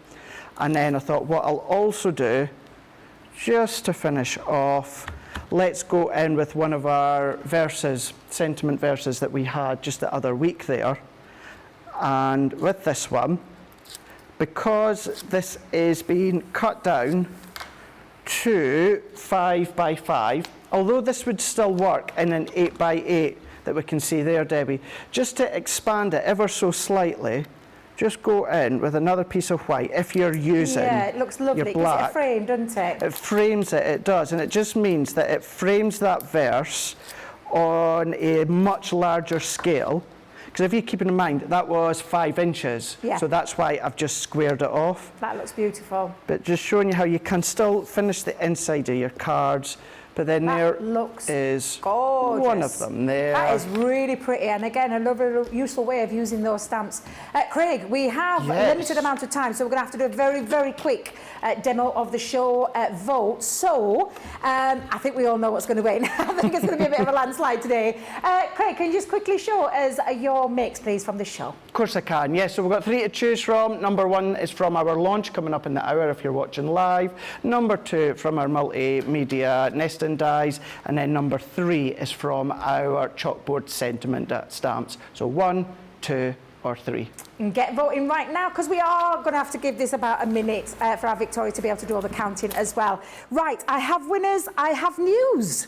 And then I thought what I'll also do, just to finish off, let's go in with one of our verses, sentiment verses that we had just the other week there. And with this one, because this is being cut down to 5 by 5, although this would still work in an 8 by 8 that we can see there, Debbie, just to expand it ever so slightly, just go in with another piece of white if you're using it looks lovely your black. because it framed, doesn't it? It frames it, it does, and it just means that it frames that verse on a much larger scale. Because if you keep in mind, that was 5 inches, so that's why I've just squared it off. That looks beautiful. But just showing you how you can still finish the inside of your cards. But then there is gorgeous. one of them there. That is really pretty, and again, another useful way of using those stamps. Craig, we have a limited amount of time, so we're going to have to do a very, very quick demo of the show vote. So, I think we all know what's going to win. I think it's going to be a bit of a landslide today. Craig, can you just quickly show us your mix, please, from the show? Of course I can, yes. So we've got 3 to choose from. Number 1 is from our launch coming up in the hour if you're watching live. Number 2 from our multimedia nested Preston dies, and then number 3 is from our chalkboard sentiment stamps. So 1, 2, or 3. And get voting right now, because we are going to have to give this about a minute for our Victoria to be able to do all the counting as well. Right, I have winners, I have news.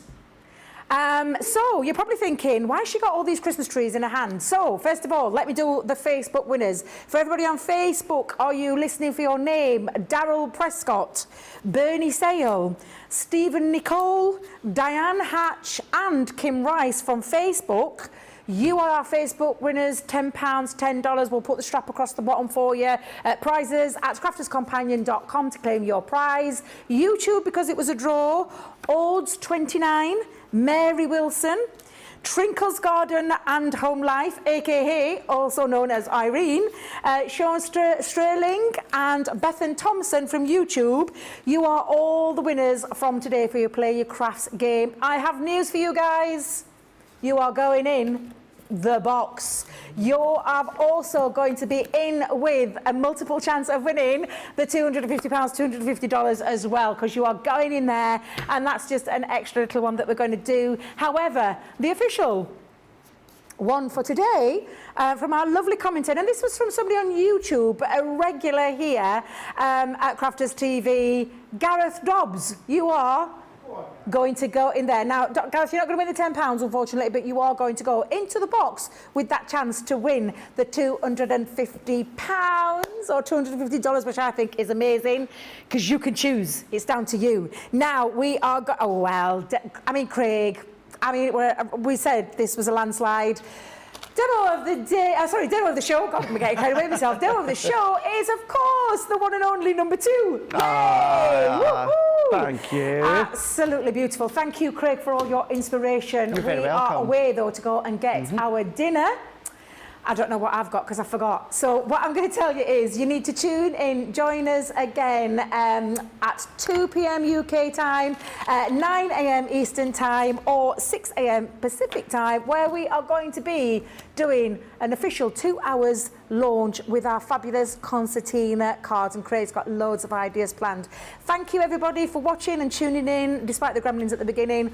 So you're probably thinking, why has she got all these Christmas trees in her hand? So first of all, let me do the Facebook winners. For everybody on Facebook, are you listening for your name? Daryl Prescott, Bernie Sale, Stephen Nicole, Diane Hatch and Kim Rice from Facebook. You are our Facebook winners, £10, $10. We'll put the strap across the bottom for you. Prizes at crafterscompanion.com to claim your prize. YouTube, because it was a draw. Odds 29, Mary Wilson, Trinkle's Garden and Home Life, aka also known as Irene, Sean Sterling and Bethan Thompson from YouTube. You are all the winners from today for your Play Your Crafts game. I have news for you guys. You are going in the box. You are also going to be in with a multiple chance of winning the £250, $250 as well, because you are going in there, and that's just an extra little one that we're going to do. However, the official one for today from our lovely commentator, and this was from somebody on YouTube, a regular here at Crafters TV, Gareth Dobbs. You are going to go in there. Now, Gareth, you're not going to win the £10, unfortunately, but you are going to go into the box with that chance to win the £250 or $250, which I think is amazing, because you can choose. It's down to you. Now, we are... oh, well, Craig, we said this was a landslide. Demo of the day, demo of the show, God, I'm getting carried away myself. Demo of the show is, of course, the one and only number 2. Thank you. Absolutely beautiful. Thank you, Craig, for all your inspiration. You're very welcome. We are away, though, to go and get our dinner. I don't know what I've got because I forgot. So what I'm going to tell you is you need to tune in, join us again at 2 p.m. UK time, 9 a.m. Eastern time or 6 a.m. Pacific time, where we are going to be doing an official 2 hours launch with our fabulous concertina cards, and Craig's got loads of ideas planned. Thank you, everybody, for watching and tuning in, despite the gremlins at the beginning.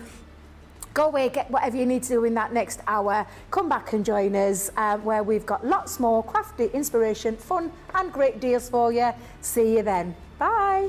Go away, get whatever you need to do in that next hour. Come back and join us where we've got lots more crafty inspiration, fun and great deals for you. See you then. Bye.